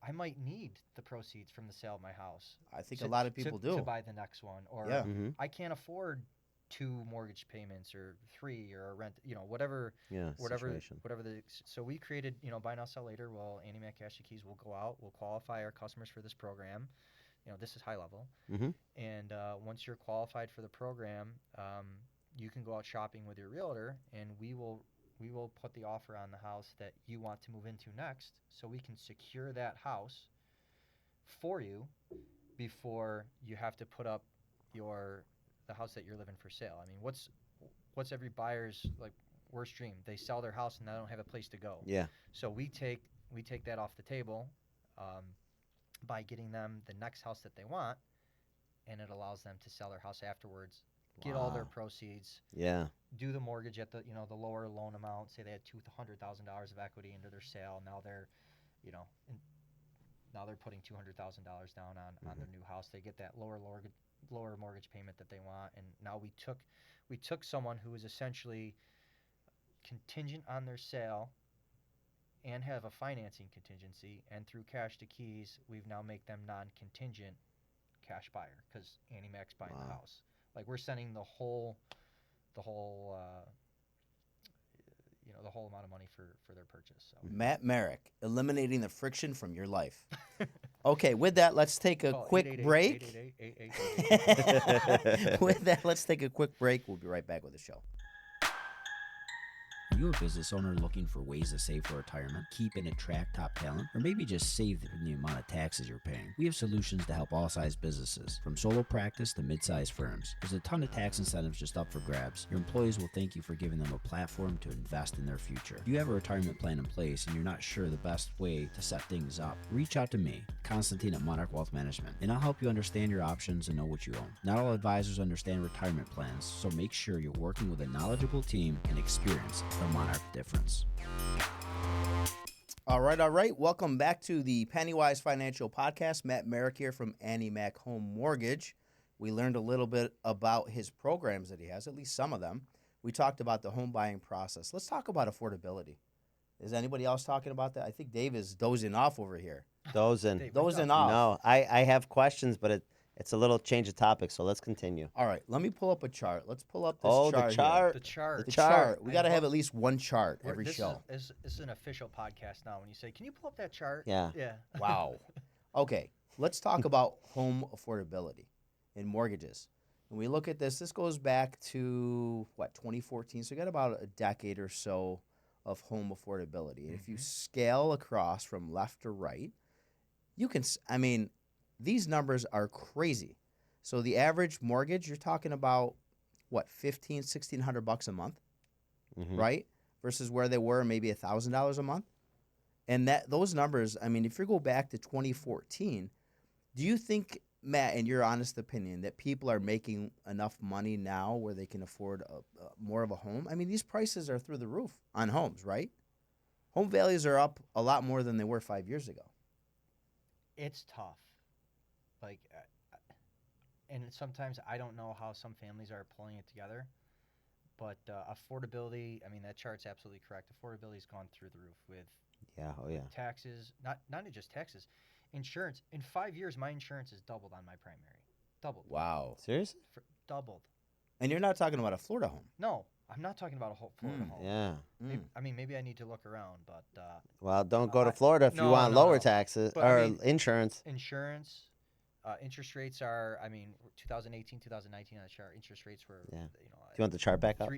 [SPEAKER 3] I might need the proceeds from the sale of my house.
[SPEAKER 4] I think a lot of people do.
[SPEAKER 3] To buy the next one, or
[SPEAKER 4] Yeah.
[SPEAKER 2] Mm-hmm.
[SPEAKER 3] I can't afford 2 mortgage payments or 3 or a rent, whatever.
[SPEAKER 2] Yeah.
[SPEAKER 3] Whatever.
[SPEAKER 2] Situation.
[SPEAKER 3] So we created, Buy Now Sell Later. Well, AnnieMac Cash to Keys will go out. We'll qualify our customers for this program. This is high level.
[SPEAKER 2] Mm-hmm.
[SPEAKER 3] And once you're qualified for the program, you can go out shopping with your realtor, and we will put the offer on the house that you want to move into next, so we can secure that house for you before you have to put up the house that you're living for sale. I mean, what's every buyer's worst dream? They sell their house and they don't have a place to go.
[SPEAKER 2] Yeah.
[SPEAKER 3] So we take that off the table by getting them the next house that they want, and it allows them to sell their house afterwards, get all their
[SPEAKER 4] Wow.
[SPEAKER 3] proceeds,
[SPEAKER 2] Yeah.
[SPEAKER 3] do the mortgage at the the lower loan amount. Say they had $200,000 of equity into their sale. Now they're now they're putting $200,000 down on their new house. They get that lower mortgage payment that they want. And now we took someone who was essentially contingent on their sale and have a financing contingency, and through Cash to Keys, we've now make them non-contingent cash buyer, because AnnieMac's buying the
[SPEAKER 2] Wow.
[SPEAKER 3] house. We're sending the whole amount of money for their purchase. So.
[SPEAKER 4] Matt Merrick, eliminating the friction from your life. Okay, with that, let's take a
[SPEAKER 3] Call
[SPEAKER 4] quick break.
[SPEAKER 3] 888-888-8888.
[SPEAKER 4] With that, let's take a quick break. We'll be right back with the show.
[SPEAKER 1] Are you a business owner looking for ways to save for retirement, keep and attract top talent, or maybe just save the amount of taxes you're paying? We have solutions to help all size businesses, from solo practice to mid-sized firms. There's a ton of tax incentives just up for grabs. Your employees will thank you for giving them a platform to invest in their future. If you have a retirement plan in place and you're not sure the best way to set things up, reach out to me, Constantine at Monarch Wealth Management, and I'll help you understand your options and know what you own. Not all advisors understand retirement plans, so make sure you're working with a knowledgeable team and experience the Monarch difference.
[SPEAKER 4] All right. Welcome back to the Pennywise Financial Podcast. Matt Merrick here from AnnieMac Home Mortgage. We learned a little bit about his programs that he has, at least some of them. We talked about the home buying process. Let's talk about affordability. Is anybody else talking about that? I think Dave is dozing off over here.
[SPEAKER 2] Dozing.
[SPEAKER 3] Dave,
[SPEAKER 4] Dozing off.
[SPEAKER 2] No, I have questions, but it's a little change of topic, so let's continue.
[SPEAKER 4] All right, let me pull up a chart. Let's pull up this
[SPEAKER 2] Oh,
[SPEAKER 4] chart.
[SPEAKER 2] the
[SPEAKER 4] here.
[SPEAKER 2] chart.
[SPEAKER 3] The chart.
[SPEAKER 4] The
[SPEAKER 2] chart.
[SPEAKER 4] chart. We
[SPEAKER 3] I
[SPEAKER 4] got to have
[SPEAKER 3] love-
[SPEAKER 4] at least one chart every
[SPEAKER 3] This
[SPEAKER 4] show.
[SPEAKER 3] is an official podcast now. When you say, "Can you pull up that chart?"
[SPEAKER 2] Yeah.
[SPEAKER 3] Yeah.
[SPEAKER 4] Wow. Okay, let's talk about home affordability and mortgages. When we look at this goes back to, 2014? So we got about a decade or so of home affordability. And if you scale across from left to right, you can, these numbers are crazy. So the average mortgage, you're talking about, $1,500-$1,600 a month,
[SPEAKER 2] Mhm.
[SPEAKER 4] right? Versus where they were maybe $1,000 a month. And that those numbers, I mean, if you go back to 2014, do you think, Matt, in your honest opinion, that people are making enough money now where they can afford more of a home? I mean, these prices are through the roof on homes, right? Home values are up a lot more than they were 5 years ago.
[SPEAKER 3] It's tough. Like, and sometimes I don't know how some families are pulling it together. But affordability, I mean, that chart's absolutely correct. Affordability's gone through the roof with
[SPEAKER 2] Yeah. Oh, yeah.
[SPEAKER 3] taxes, not just taxes, insurance. In 5 years, my insurance has doubled on my primary. Doubled.
[SPEAKER 4] Wow.
[SPEAKER 2] Seriously?
[SPEAKER 3] Doubled.
[SPEAKER 4] And you're not talking about a Florida home.
[SPEAKER 3] No, I'm not talking about a whole Florida home.
[SPEAKER 2] Yeah.
[SPEAKER 3] Maybe I need to look around, but
[SPEAKER 2] Well, don't go to Florida if you want lower taxes
[SPEAKER 3] But,
[SPEAKER 2] or insurance.
[SPEAKER 3] Insurance, interest rates are. I mean, 2018, 2019 on the chart, interest rates were.
[SPEAKER 2] Yeah. Do you want the chart back up?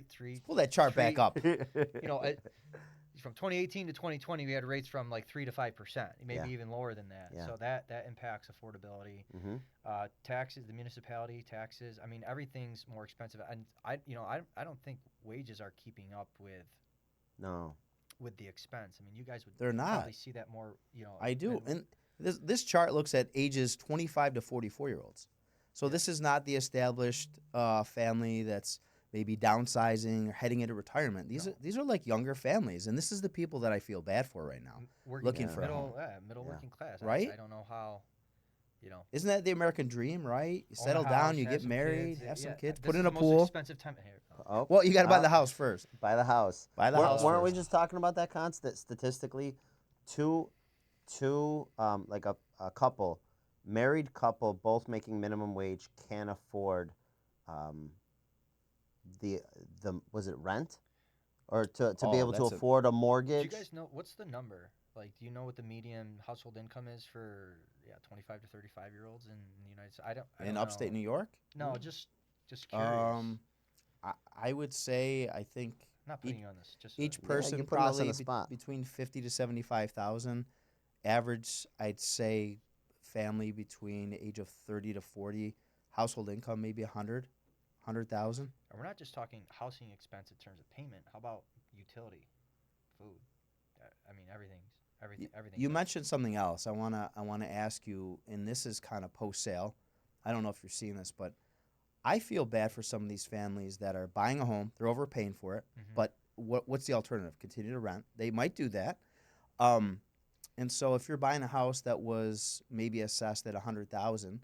[SPEAKER 4] Pull that chart back up.
[SPEAKER 3] From 2018 to 2020, we had rates from like 3 to 5%, maybe even lower than that.
[SPEAKER 2] Yeah.
[SPEAKER 3] So that impacts affordability.
[SPEAKER 2] Mm-hmm.
[SPEAKER 3] Taxes, the municipality taxes. I mean, everything's more expensive, and I don't think wages are keeping up with the expense. I mean, you guys would
[SPEAKER 4] They're not.
[SPEAKER 3] probably see that more.
[SPEAKER 4] I do, and this chart looks at ages 25 to 44-year-olds. So this is not the established family that's maybe downsizing or heading into retirement. These are like younger families, and this is the people that I feel bad for right now, looking for a home.
[SPEAKER 3] Middle working class.
[SPEAKER 4] Right?
[SPEAKER 3] I don't know how.
[SPEAKER 4] Isn't that the American dream, right? You settle down, you get married, have some kids, put in a
[SPEAKER 3] This is the
[SPEAKER 4] pool.
[SPEAKER 3] most expensive time here.
[SPEAKER 2] Oh,
[SPEAKER 4] Well, you got to buy the house first.
[SPEAKER 2] buy the house.
[SPEAKER 4] Buy the house
[SPEAKER 2] Weren't we
[SPEAKER 4] first.
[SPEAKER 2] just talking about that constant statistically? Two, like a couple, married couple, both making minimum wage, can't afford, the was it rent, or to be able to afford a mortgage?
[SPEAKER 3] Do you guys know what's the number? Like, do you know what the median household income is for 25 to 35-year-olds in the United States? I don't
[SPEAKER 4] In
[SPEAKER 3] know.
[SPEAKER 4] upstate New York?
[SPEAKER 3] No, just curious.
[SPEAKER 4] I would say I think
[SPEAKER 3] Not putting you on this. Just
[SPEAKER 4] each
[SPEAKER 2] Yeah,
[SPEAKER 4] person
[SPEAKER 2] you're putting us on
[SPEAKER 4] probably
[SPEAKER 2] the spot.
[SPEAKER 4] between 50 to 75,000. Average, I'd say, family between the age of 30 to 40. Household income maybe 100,000.
[SPEAKER 3] And we're not just talking housing expense in terms of payment. How about utility, food? I mean, everything.
[SPEAKER 4] You mentioned something else. I wanna ask you, and this is kind of post sale. I don't know if you're seeing this, but I feel bad for some of these families that are buying a home. They're overpaying for it, but what's the alternative? Continue to rent. They might do that. And so if you're buying a house that was maybe assessed at 100,000,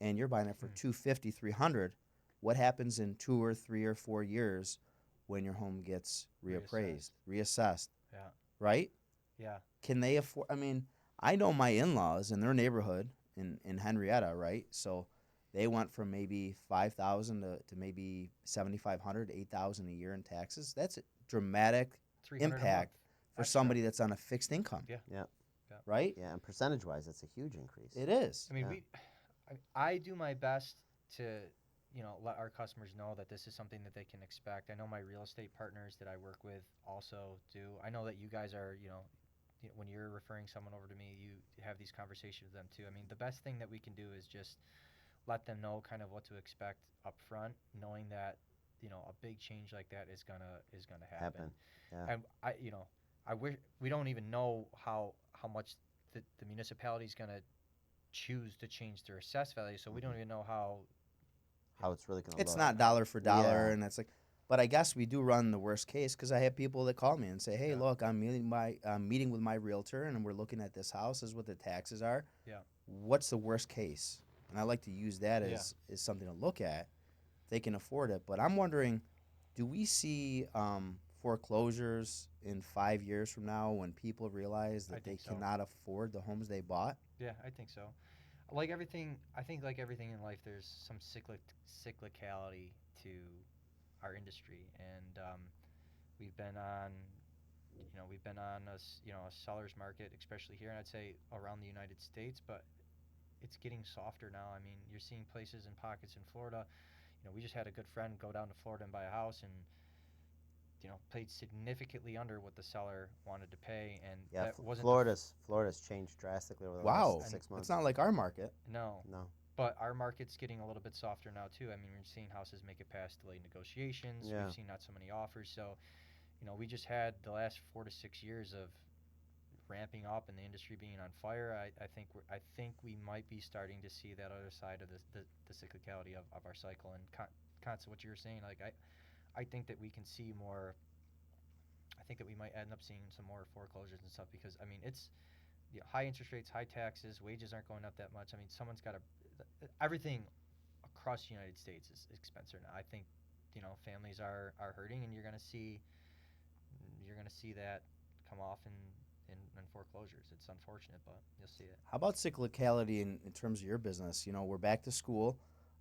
[SPEAKER 4] and you're buying it for 250, 300, what happens in 2 or 3 or 4 years when your home gets reappraised, reassessed?
[SPEAKER 3] Yeah.
[SPEAKER 4] Right?
[SPEAKER 3] Yeah.
[SPEAKER 4] Can they afford? I mean, I know my in-laws in their neighborhood in Henrietta, right? So they went from maybe 5,000 to maybe 7,500, 8,000 a year in taxes. That's a dramatic impact for somebody that's on a fixed income.
[SPEAKER 2] Yeah.
[SPEAKER 4] Right?
[SPEAKER 2] Yeah, and percentage-wise, that's a huge increase.
[SPEAKER 4] It is.
[SPEAKER 3] I mean, I do my best to, let our customers know that this is something that they can expect. I know my real estate partners that I work with also do. I know that you guys are, when you're referring someone over to me, you have these conversations with them too. I mean, the best thing that we can do is just let them know kind of what to expect up front, knowing that, a big change like that is gonna happen.
[SPEAKER 2] Yeah.
[SPEAKER 3] And I wish we don't even know how much the municipality is gonna choose to change their assessed value, so we don't even know how
[SPEAKER 2] it's really going to
[SPEAKER 4] It's
[SPEAKER 2] look.
[SPEAKER 4] not dollar for dollar,
[SPEAKER 2] Yeah.
[SPEAKER 4] and it's like, but I guess we do run the worst case because I have people that call me and say, "Hey, look, I'm meeting with my realtor, and we're looking at this house. This is what the taxes are.
[SPEAKER 3] Yeah.
[SPEAKER 4] What's the worst case?" And I like to use that as something to look at. They can afford it, but I'm wondering, do we see foreclosures in 5 years from now when people realize that they cannot afford the homes they bought?
[SPEAKER 3] Yeah, I think so. Like everything, I think like everything in life, there's some cyclicality to our industry, and we've been on a seller's market, especially here, and I'd say around the United States, but it's getting softer now. I mean, you're seeing places and pockets in Florida. We just had a good friend go down to Florida and buy a house, and paid significantly under what the seller wanted to pay, and that wasn't
[SPEAKER 2] Florida's changed drastically over the last 6 months.
[SPEAKER 4] It's not like our market.
[SPEAKER 3] No. But our market's getting a little bit softer now too. I mean, we're seeing houses make it past delayed negotiations.
[SPEAKER 2] Yeah.
[SPEAKER 3] We've seen not so many offers. So, we just had the last 4 to 6 years of ramping up and the industry being on fire, I think we might be starting to see that other side of the cyclicality of our cycle. And constant what you were saying, like I think that we can see more. I think that we might end up seeing some more foreclosures and stuff because I mean it's high interest rates, high taxes, wages aren't going up that much. I mean someone's got to everything across the United States is expensive now. I think families are hurting, and you're gonna see that come off in foreclosures. It's unfortunate, but you'll see it.
[SPEAKER 4] How about cyclicality in terms of your business? We're back to school.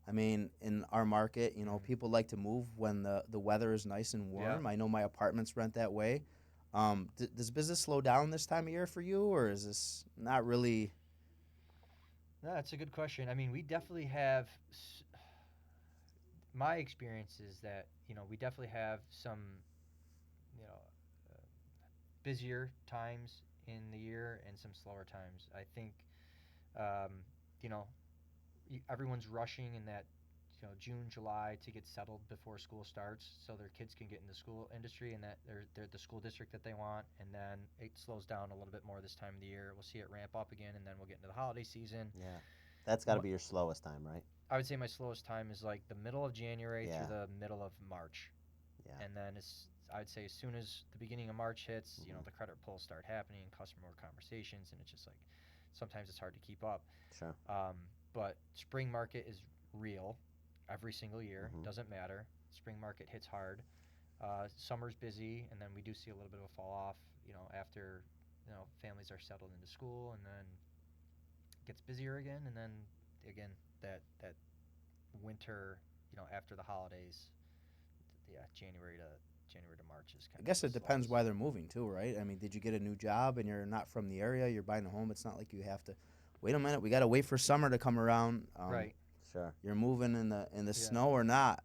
[SPEAKER 4] I mean, in our market, people like to move when the weather is nice and warm.
[SPEAKER 3] Yeah.
[SPEAKER 4] I know my apartments rent that way. Does business slow down this time of year for you, or is this not really?
[SPEAKER 3] No, that's a good question. I mean, we definitely have. My experience is that we definitely have some you know uh, busier times in the year and some slower times. I think um, you know everyone's rushing in that June, July to get settled before school starts, so their kids can get in the school industry and that they're the school district that they want. And then it slows down a little bit more this time of the year. We'll see it ramp up again, and then we'll get into the holiday season.
[SPEAKER 2] Yeah, that's got to be your slowest time, right?
[SPEAKER 3] I would say my slowest time is like the middle of January
[SPEAKER 2] Yeah.
[SPEAKER 3] through the middle of March.
[SPEAKER 2] Yeah.
[SPEAKER 3] And then I'd say as soon as the beginning of March hits, the credit pulls start happening, customer conversations, and it's just like sometimes it's hard to keep up.
[SPEAKER 2] Sure.
[SPEAKER 3] But spring market is real every single year.
[SPEAKER 2] Mhm.
[SPEAKER 3] Doesn't matter. Spring market hits hard. Summer's busy, and then we do see a little bit of a fall off, after families are settled into school, and then it gets busier again, and then again that winter, after the holidays, yeah, January to March is kind
[SPEAKER 4] I
[SPEAKER 3] of.
[SPEAKER 4] guess
[SPEAKER 3] the
[SPEAKER 4] it depends
[SPEAKER 3] slowest.
[SPEAKER 4] why they're moving too, right? I mean, did you get a new job and you're not from the area? You're buying a home. It's not like you have to. Wait a minute, we got to wait for summer to come around.
[SPEAKER 3] Right.
[SPEAKER 2] Sure.
[SPEAKER 4] You're moving in the
[SPEAKER 3] Yeah.
[SPEAKER 4] snow or not?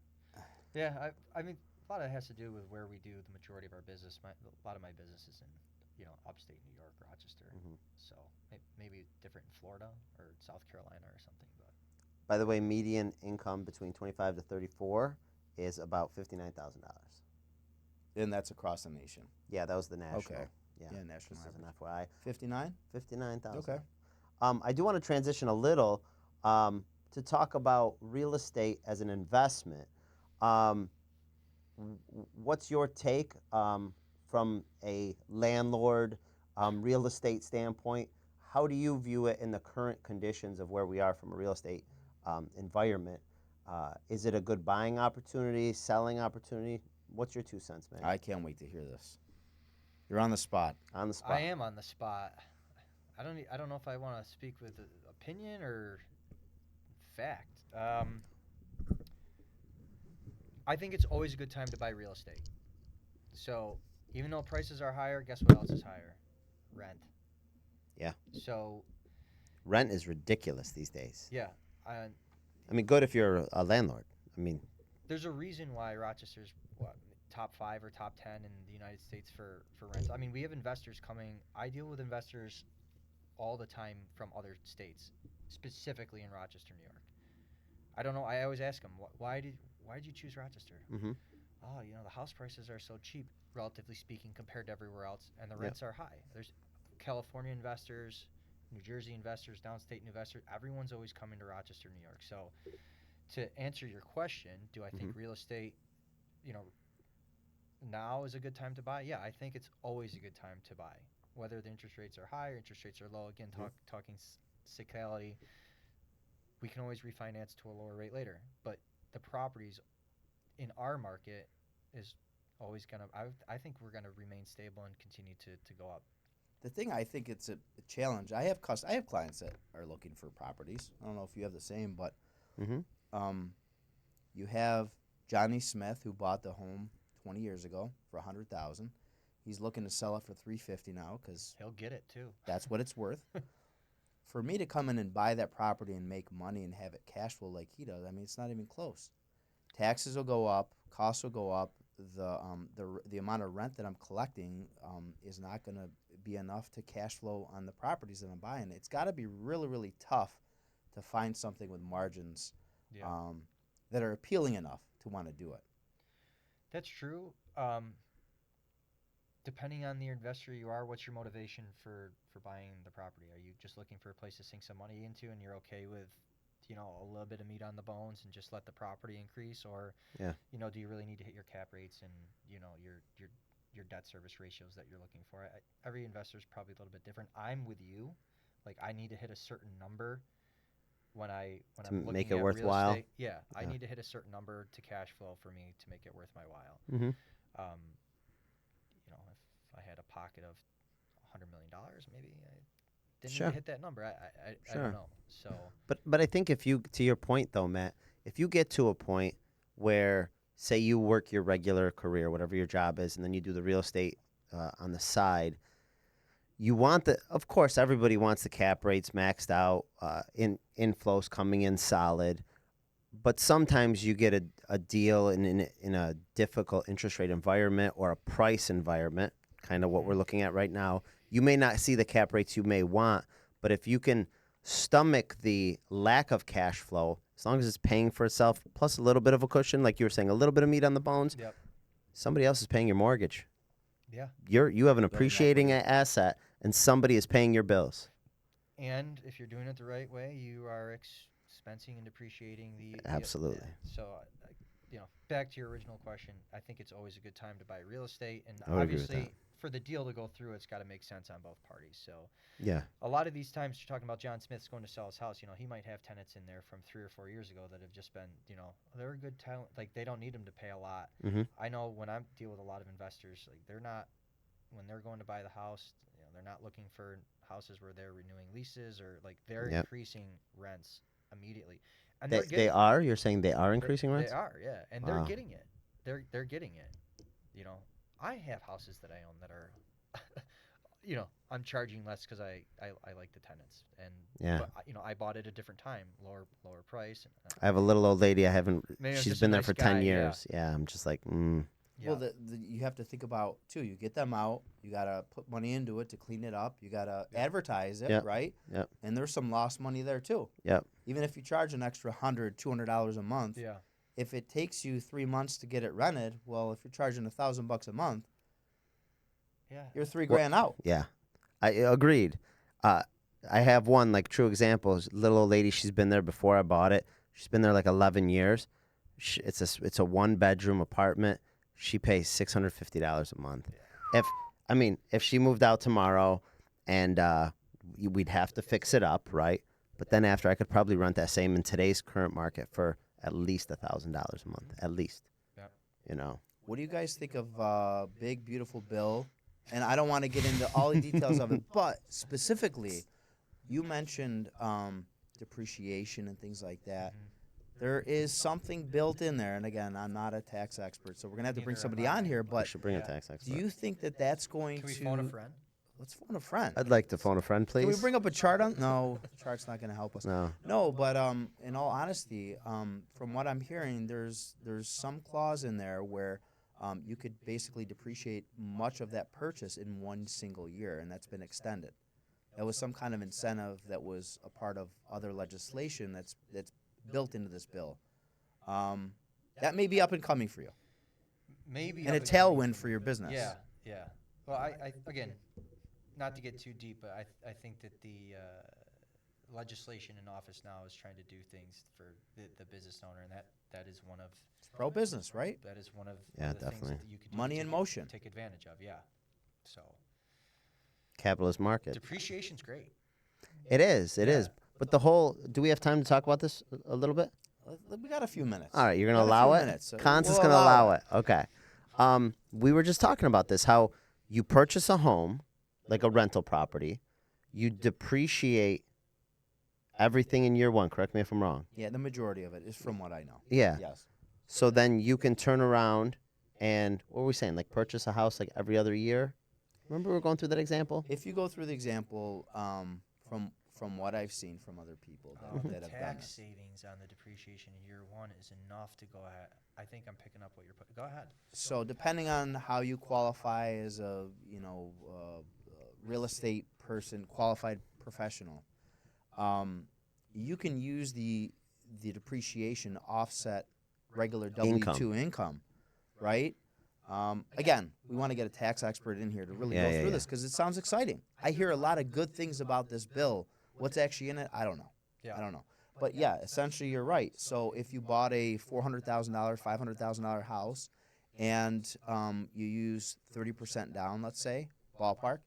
[SPEAKER 3] Yeah, I mean, a lot of it has to do with where we do the majority of our business. A lot of my business is in, upstate New York, Rochester.
[SPEAKER 2] Mhm.
[SPEAKER 3] So maybe different in Florida or South Carolina or something. But
[SPEAKER 2] By the way, median income between 25 to 34 is about $59,000.
[SPEAKER 4] And that's across the nation.
[SPEAKER 2] Yeah, that was the national.
[SPEAKER 4] Okay.
[SPEAKER 2] Yeah,
[SPEAKER 4] National
[SPEAKER 2] just as an
[SPEAKER 4] average.
[SPEAKER 2] FYI.
[SPEAKER 4] 59?
[SPEAKER 2] 59,000.
[SPEAKER 4] Okay.
[SPEAKER 2] I do want to transition a little to talk about real estate as an investment. What's your take from a landlord real estate standpoint? How do you view it in the current conditions of where we are from a real estate environment? Is it a good buying opportunity, selling opportunity? What's your 2 cents, man?
[SPEAKER 4] I can't wait to hear this. You're on the spot.
[SPEAKER 2] On the spot.
[SPEAKER 3] I am on the spot. I don't know if I want to speak with opinion or fact. I think it's always a good time to buy real estate. So even though prices are higher, guess what else is higher? Rent.
[SPEAKER 2] Yeah.
[SPEAKER 3] So
[SPEAKER 2] Rent is ridiculous these days.
[SPEAKER 3] yeah,
[SPEAKER 2] I mean, good if you're a landlord. I mean,
[SPEAKER 3] there's a reason why Rochester's top 5 or top 10 in the United States for rent. I mean, we have investors coming. I deal with investors all the time from other states, specifically in Rochester, New York. I don't know. I always ask them, why did you choose Rochester?
[SPEAKER 2] mm-hmm.
[SPEAKER 3] Oh, the house prices are so cheap, relatively speaking, compared to everywhere else, and the rents are high. There's California investors, New Jersey investors, downstate investors. Everyone's always coming to Rochester, New York. So, to answer your question, do I think real estate, now is a good time to buy? Yeah, I think it's always a good time to buy. Whether the interest rates are high or interest rates are low, again, talking cyclicality, we can always refinance to a lower rate later. But the properties in our market is always going to, I think we're going to remain stable and continue to go up.
[SPEAKER 4] The thing I think it's a challenge. I have clients that are looking for properties. I don't know if you have the same, but you have Johnny Smith who bought the home 20 years ago for $100,000. He's looking to sell it for $350 now because
[SPEAKER 3] he'll get it too.
[SPEAKER 4] That's what it's worth. For me to come in and buy that property and make money and have it cash flow like he does, I mean, it's not even close. Taxes will go up, costs will go up. The amount of rent that I'm collecting is not going to be enough to cash flow on the properties that I'm buying. It's got to be really, really tough to find something with margins that are appealing enough to want to do it.
[SPEAKER 3] That's true. Depending on the investor you are, what's your motivation for buying the property? Are you just looking for a place to sink some money into, and you're okay with, a little bit of meat on the bones and just let the property increase, or,
[SPEAKER 2] Yeah.
[SPEAKER 3] do you really need to hit your cap rates and your debt service ratios that you're looking for? Every investor is probably a little bit different. I'm with you, like I need to hit a certain number when I'm looking
[SPEAKER 2] make it
[SPEAKER 3] at
[SPEAKER 2] worthwhile?
[SPEAKER 3] real estate. Yeah, I
[SPEAKER 2] Yeah.
[SPEAKER 3] need to hit a certain number to cash flow for me to make it worth my while.
[SPEAKER 2] Mm-hmm.
[SPEAKER 3] If I had a pocket of $100 million, maybe I didn't
[SPEAKER 2] Sure.
[SPEAKER 3] need to hit that number. I
[SPEAKER 2] Sure.
[SPEAKER 3] don't know. So
[SPEAKER 2] But I think if you, to your point though, Matt, if you get to a point where, say, you work your regular career, whatever your job is, and then you do the real estate on the side, you want of course, everybody wants the cap rates maxed out, inflows coming in solid, but sometimes you get a deal in a difficult interest rate environment or a price environment, kind of what we're looking at right now. You may not see the cap rates you may want, but if you can stomach the lack of cash flow, as long as it's paying for itself, plus a little bit of a cushion, like you were saying, a little bit of meat on the bones,
[SPEAKER 3] yep,
[SPEAKER 2] somebody else is paying your mortgage.
[SPEAKER 3] yeah.
[SPEAKER 2] You have an
[SPEAKER 4] an
[SPEAKER 2] appreciating
[SPEAKER 4] equity.
[SPEAKER 2] asset, and somebody is paying your bills.
[SPEAKER 3] And if you're doing it the right way, you are expensing and depreciating the
[SPEAKER 2] Absolutely.
[SPEAKER 3] yeah. So, back to your original question, I think it's always a good time to buy real estate, and
[SPEAKER 2] I would agree with
[SPEAKER 3] obviously,
[SPEAKER 2] that.
[SPEAKER 3] for the deal to go through, it's got to make sense on both parties. So,
[SPEAKER 2] Yeah.
[SPEAKER 3] a lot of these times you're talking about John Smith's going to sell his house, he might have tenants in there from 3 or 4 years ago that have just been, they're a good talent. Like, they don't need them to pay a lot.
[SPEAKER 2] Mm-hmm.
[SPEAKER 3] I know when I deal with a lot of investors, like, when they're going to buy the house, they're not looking for houses where they're renewing leases or, like, they're
[SPEAKER 2] Yep.
[SPEAKER 3] increasing rents immediately. And
[SPEAKER 2] They,
[SPEAKER 3] they're getting
[SPEAKER 2] are? You're saying they are increasing
[SPEAKER 3] They
[SPEAKER 2] rents?
[SPEAKER 3] are, yeah. And
[SPEAKER 2] Wow.
[SPEAKER 3] they're getting it. They're getting it. I have houses that I own that are I'm charging less because I like the tenants, and
[SPEAKER 2] Yeah.
[SPEAKER 3] but I bought it a different time, lower price. And,
[SPEAKER 2] I have a little old lady.
[SPEAKER 3] Maybe I'm
[SPEAKER 2] She's
[SPEAKER 3] just a
[SPEAKER 2] been there
[SPEAKER 3] nice
[SPEAKER 2] for
[SPEAKER 3] guy,
[SPEAKER 2] 10
[SPEAKER 3] yeah.
[SPEAKER 2] years. Yeah. I'm just like,
[SPEAKER 3] yeah.
[SPEAKER 4] Well, you have to think about too. You get them out. You gotta put money into it to clean it up. You gotta advertise it,
[SPEAKER 2] Yep.
[SPEAKER 4] right?
[SPEAKER 2] Yep.
[SPEAKER 4] And there's some lost money there too.
[SPEAKER 2] Yep.
[SPEAKER 4] Even if you charge an extra $100, $200 a month,
[SPEAKER 3] Yeah.
[SPEAKER 4] if it takes you 3 months to get it rented, well, if you're charging $1,000 a month,
[SPEAKER 3] Yeah.
[SPEAKER 4] you're $3,000 out.
[SPEAKER 2] yeah. I agreed. I have one like true example. Little old lady. She's been there before I bought it. She's been there like 11 years. It's a 1-bedroom apartment. She pays $650 a month. If she moved out tomorrow, and we'd have to fix it up, right? But then after, I could probably rent that same in today's current market for at least $1,000 a month, at least.
[SPEAKER 3] Yeah.
[SPEAKER 4] What do you guys think of Big Beautiful Bill? And I don't want to get into all the details of it, but specifically, you mentioned depreciation and things like that. There is something built in there, and again, I'm not a tax expert, so we're gonna have to bring
[SPEAKER 3] Neither
[SPEAKER 4] somebody
[SPEAKER 3] am I.
[SPEAKER 4] on here.
[SPEAKER 2] I
[SPEAKER 4] But
[SPEAKER 2] should bring a
[SPEAKER 3] Yeah.
[SPEAKER 2] tax
[SPEAKER 4] do
[SPEAKER 2] expert.
[SPEAKER 4] you think that that's going
[SPEAKER 3] Can we
[SPEAKER 4] to?
[SPEAKER 3] phone a friend?
[SPEAKER 4] Let's phone a friend.
[SPEAKER 2] I'd like to phone a friend, please.
[SPEAKER 4] Can we bring up a chart on? No, the chart's not gonna help us.
[SPEAKER 2] No.
[SPEAKER 4] No, but in all honesty, from what I'm hearing, there's some clause in there where you could basically depreciate much of that purchase in one single year, and that's been extended. That was some kind of incentive that was a part of other legislation that's built into this bill. That may be up and coming for you,
[SPEAKER 3] Maybe.
[SPEAKER 4] and a
[SPEAKER 3] up coming
[SPEAKER 4] tailwind for your business.
[SPEAKER 3] Yeah. Yeah. Well, I again, not to get too deep, but I think that the legislation in office now is trying to do things for the business owner, and that is one of
[SPEAKER 4] It's pro-business, right?
[SPEAKER 3] that is one of
[SPEAKER 2] Yeah,
[SPEAKER 3] the things
[SPEAKER 2] definitely.
[SPEAKER 3] that you could do
[SPEAKER 4] Money
[SPEAKER 3] to
[SPEAKER 4] in
[SPEAKER 3] take
[SPEAKER 4] motion.
[SPEAKER 3] take advantage of. Yeah. So
[SPEAKER 2] Capitalist market.
[SPEAKER 3] depreciation's great.
[SPEAKER 2] It is. It is.
[SPEAKER 3] Yeah.
[SPEAKER 2] But do we have time to talk about this a little bit?
[SPEAKER 4] We got a few minutes.
[SPEAKER 2] All right, you're
[SPEAKER 4] We
[SPEAKER 2] going to
[SPEAKER 4] got a
[SPEAKER 2] allow
[SPEAKER 4] few
[SPEAKER 2] it?
[SPEAKER 4] minutes, so
[SPEAKER 2] Cons is
[SPEAKER 4] we'll
[SPEAKER 2] going to allow it. Okay. We were just talking about this, how you purchase a home, like a rental property, you depreciate everything in year one. Correct me if I'm wrong.
[SPEAKER 4] Yeah, the majority of it is from what I know.
[SPEAKER 2] Yeah.
[SPEAKER 4] Yes.
[SPEAKER 2] So then you can turn around and, what were we saying, like purchase a house like every other year? Remember we were going through that example?
[SPEAKER 4] If you go through the example from what I've seen from other people that have done
[SPEAKER 3] Tax
[SPEAKER 4] this.
[SPEAKER 3] savings on the depreciation in year one is enough to go ahead. I think I'm picking up what you're putting. Go ahead.
[SPEAKER 4] So depending on how you qualify as a real estate person, qualified professional, you can use the depreciation to offset regular W-2 income, right? Again, we want to get a tax expert in here to really go through this because it sounds exciting. I hear a lot of good things about this bill. What's actually in it, I don't know.
[SPEAKER 3] Yeah.
[SPEAKER 4] I don't know. But yeah, essentially you're right. So if you bought a $400,000, $500,000 house, and you use 30% down, let's say, ballpark,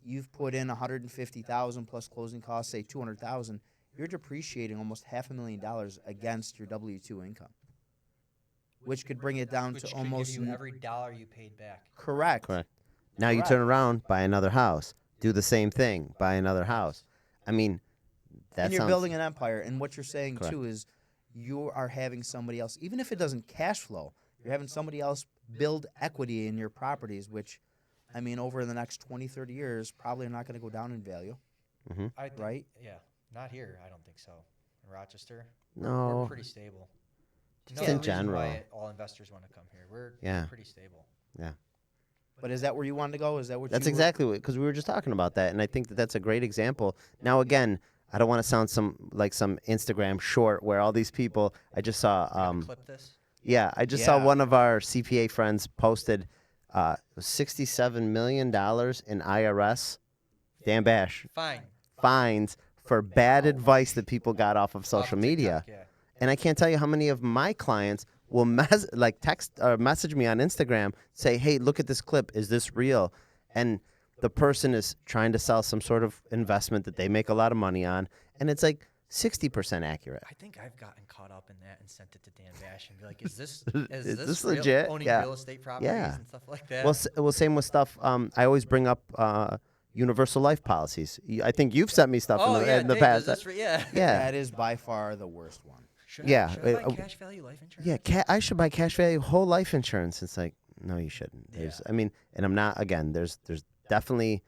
[SPEAKER 4] you've put in $150,000 plus closing costs, say $200,000. You're depreciating almost $500,000 against your W-2 income, which could bring it down to almost
[SPEAKER 3] give you every dollar you paid back.
[SPEAKER 4] Correct.
[SPEAKER 2] Now you
[SPEAKER 4] Correct.
[SPEAKER 2] turn around, buy another house, do the same thing, buy another house. I mean, that
[SPEAKER 4] And you're
[SPEAKER 2] sounds
[SPEAKER 4] building an empire. And what you're saying
[SPEAKER 2] Correct.
[SPEAKER 4] too is you are having somebody else, even if it doesn't cash flow, you're having somebody else build equity in your properties, which, I mean, over the next 20, 30 years, probably are not going to go down in value,
[SPEAKER 3] I think,
[SPEAKER 4] right?
[SPEAKER 3] Yeah. Not here. I don't think so. In Rochester,
[SPEAKER 2] no.
[SPEAKER 3] we're pretty stable.
[SPEAKER 2] Just
[SPEAKER 3] Another
[SPEAKER 2] in
[SPEAKER 3] reason
[SPEAKER 2] general.
[SPEAKER 3] why all investors want to come here. We're
[SPEAKER 2] Yeah.
[SPEAKER 3] pretty stable.
[SPEAKER 2] Yeah.
[SPEAKER 4] But is that where you wanted to go? Is that what
[SPEAKER 2] That's
[SPEAKER 4] you
[SPEAKER 2] exactly what, because we were just talking about that, and I think that that's a great example. Now, again, I don't want to sound like some Instagram short where all these people. I just saw.
[SPEAKER 3] Clip this.
[SPEAKER 2] Yeah, I just saw
[SPEAKER 4] Yeah.
[SPEAKER 2] one of our CPA friends posted $67 million in IRS, Dan Bash,
[SPEAKER 3] Fine.
[SPEAKER 2] fines for bad advice that people got off of social
[SPEAKER 3] Off
[SPEAKER 2] media.
[SPEAKER 3] TikTok, yeah.
[SPEAKER 2] And I can't tell you how many of my clients will text or message me on Instagram, say, hey, look at this clip. Is this real? And the person is trying to sell some sort of investment that they make a lot of money on, and it's like 60% accurate.
[SPEAKER 3] I think I've gotten caught up in that and sent it to Dan Bash and be like, "Is this
[SPEAKER 2] Is this
[SPEAKER 3] real?
[SPEAKER 2] legit?
[SPEAKER 3] Owning
[SPEAKER 2] Yeah.
[SPEAKER 3] real estate properties
[SPEAKER 2] Yeah.
[SPEAKER 3] and stuff like that?"
[SPEAKER 2] Well, same with stuff. I always bring up universal life policies. I think you've sent me stuff in the
[SPEAKER 3] Dave,
[SPEAKER 2] past.
[SPEAKER 3] is this yeah.
[SPEAKER 2] Yeah.
[SPEAKER 4] That is by far the worst one.
[SPEAKER 3] Should
[SPEAKER 2] Yeah,
[SPEAKER 3] I buy
[SPEAKER 2] uh,
[SPEAKER 3] cash value life insurance?
[SPEAKER 2] Yeah, I should buy cash value whole life insurance. It's like, no, you shouldn't.
[SPEAKER 3] Yeah.
[SPEAKER 2] I mean, and I'm not, again, there's definitely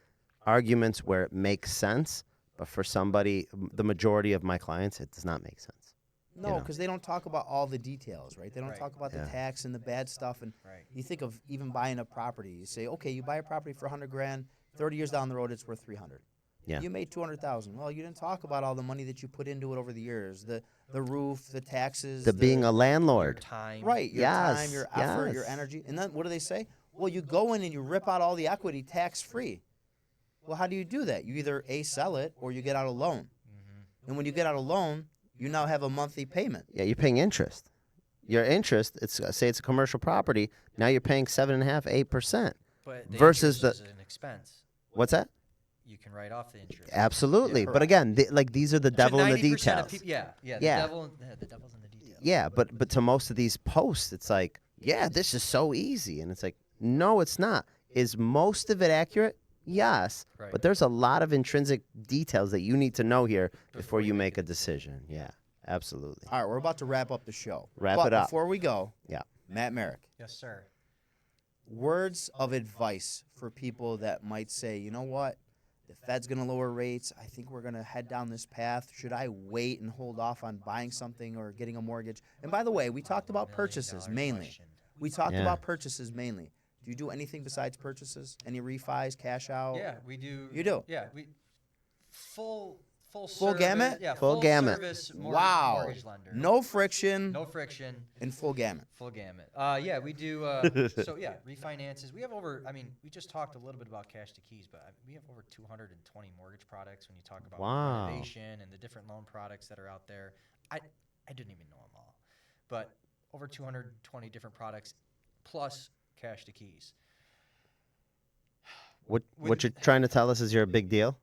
[SPEAKER 2] arguments where it makes sense, but for somebody, the majority of my clients, it does not make sense.
[SPEAKER 4] No,
[SPEAKER 2] know.
[SPEAKER 4] because they don't talk about all the details, right? They don't
[SPEAKER 3] Right.
[SPEAKER 4] talk about
[SPEAKER 2] Yeah.
[SPEAKER 4] the tax and the bad stuff. And
[SPEAKER 3] Right.
[SPEAKER 4] you think of even buying a property. You say, okay, you buy a property for $100,000. 30 years down the road, it's worth $300,000.
[SPEAKER 2] Yeah.
[SPEAKER 4] You made $200,000. Well, you didn't talk about all the money that you put into it over the years, the roof, the taxes,
[SPEAKER 2] The being a
[SPEAKER 3] Your
[SPEAKER 2] landlord.
[SPEAKER 3] time.
[SPEAKER 4] right, your time,
[SPEAKER 2] Yes,
[SPEAKER 4] your effort, your
[SPEAKER 2] yes.
[SPEAKER 4] energy. And then what do they say? Well, you go in and you rip out all the equity tax free. Well, how do you do that? You either A, sell it, or you get out a loan. And when you get out a loan, you now have a monthly payment.
[SPEAKER 2] Yeah, you're paying interest. Your interest, say it's a commercial property, now you're paying 7.5%, 8%.
[SPEAKER 3] But the
[SPEAKER 2] Versus
[SPEAKER 3] interest is an expense.
[SPEAKER 2] What's that?
[SPEAKER 3] You can write off the interest.
[SPEAKER 2] Absolutely.
[SPEAKER 4] Yeah,
[SPEAKER 2] but again, these are the
[SPEAKER 3] To
[SPEAKER 2] devil in the
[SPEAKER 3] 90% of
[SPEAKER 2] details.
[SPEAKER 3] people- yeah.
[SPEAKER 2] Yeah.
[SPEAKER 3] The devil's in the details.
[SPEAKER 2] Yeah, but to most of these posts, it's like, yeah, this is so easy. And it's like, no, it's not. Is most of it accurate? Yes.
[SPEAKER 3] Right.
[SPEAKER 2] But there's a lot of intrinsic details that you need to know here before you make a decision. Yeah, absolutely.
[SPEAKER 4] All right, we're about to wrap up the show.
[SPEAKER 2] Wrap
[SPEAKER 4] but
[SPEAKER 2] it up.
[SPEAKER 4] Before we go,
[SPEAKER 2] Yeah.
[SPEAKER 4] Matt Merrick,
[SPEAKER 3] Yes, sir.
[SPEAKER 4] words of advice for people that might say, you know what, the Fed's going to lower rates. I think we're going to head down this path. Should I wait and hold off on buying something or getting a mortgage? And by the way, we talked about purchases mainly.
[SPEAKER 3] Question.
[SPEAKER 4] We talked
[SPEAKER 2] Yeah.
[SPEAKER 4] about purchases mainly. Do you do anything besides purchases? Any refis, cash out?
[SPEAKER 3] Yeah, we do.
[SPEAKER 4] You do?
[SPEAKER 3] Yeah, we full
[SPEAKER 4] Full gamut?
[SPEAKER 3] Yeah,
[SPEAKER 2] Full gamut.
[SPEAKER 3] service
[SPEAKER 4] Wow.
[SPEAKER 3] mortgage lender.
[SPEAKER 4] No friction
[SPEAKER 3] No friction.
[SPEAKER 4] and full gamut.
[SPEAKER 3] Full gamut. Yeah, we do. So yeah, refinances. We have over. I mean, we just talked a little bit about cash to keys, but we have over 220 mortgage products. When you talk about
[SPEAKER 2] Wow.
[SPEAKER 3] renovation and the different loan products that are out there, I didn't even know them all, but over 220 different products, plus cash to keys.
[SPEAKER 2] What
[SPEAKER 3] With-
[SPEAKER 2] you're trying to tell us is you're a big deal?